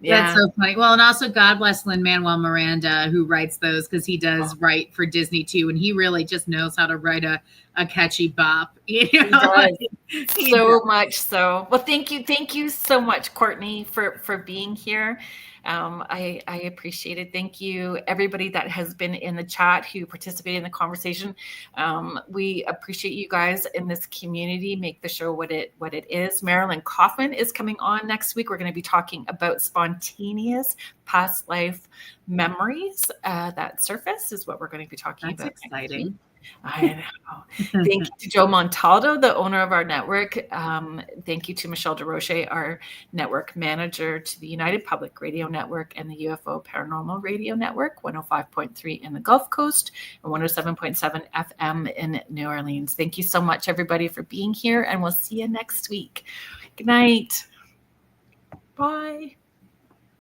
yeah. That's so funny. Well, and also God bless Lin-Manuel Miranda, who writes those, because he does write for Disney too, and he really just knows how to write a catchy bop. You know? He does. So much so. Well, thank you so much, Courtney, for being here. I appreciate it. Thank you, everybody that has been in the chat who participated in the conversation. We appreciate you guys in this community. Make the show what it is. Marilyn Kaufman is coming on next week. We're going to be talking about spontaneous past life memories that surface is what we're going to be talking about. That's exciting. I know. Thank you to Joe Montaldo, the owner of our network. Thank you to Michelle DeRoche, our network manager, to the United Public Radio Network and the UFO Paranormal Radio Network, 105.3 in the Gulf Coast and 107.7 FM in New Orleans. Thank you so much, everybody, for being here, and we'll see you next week. Good night. Bye.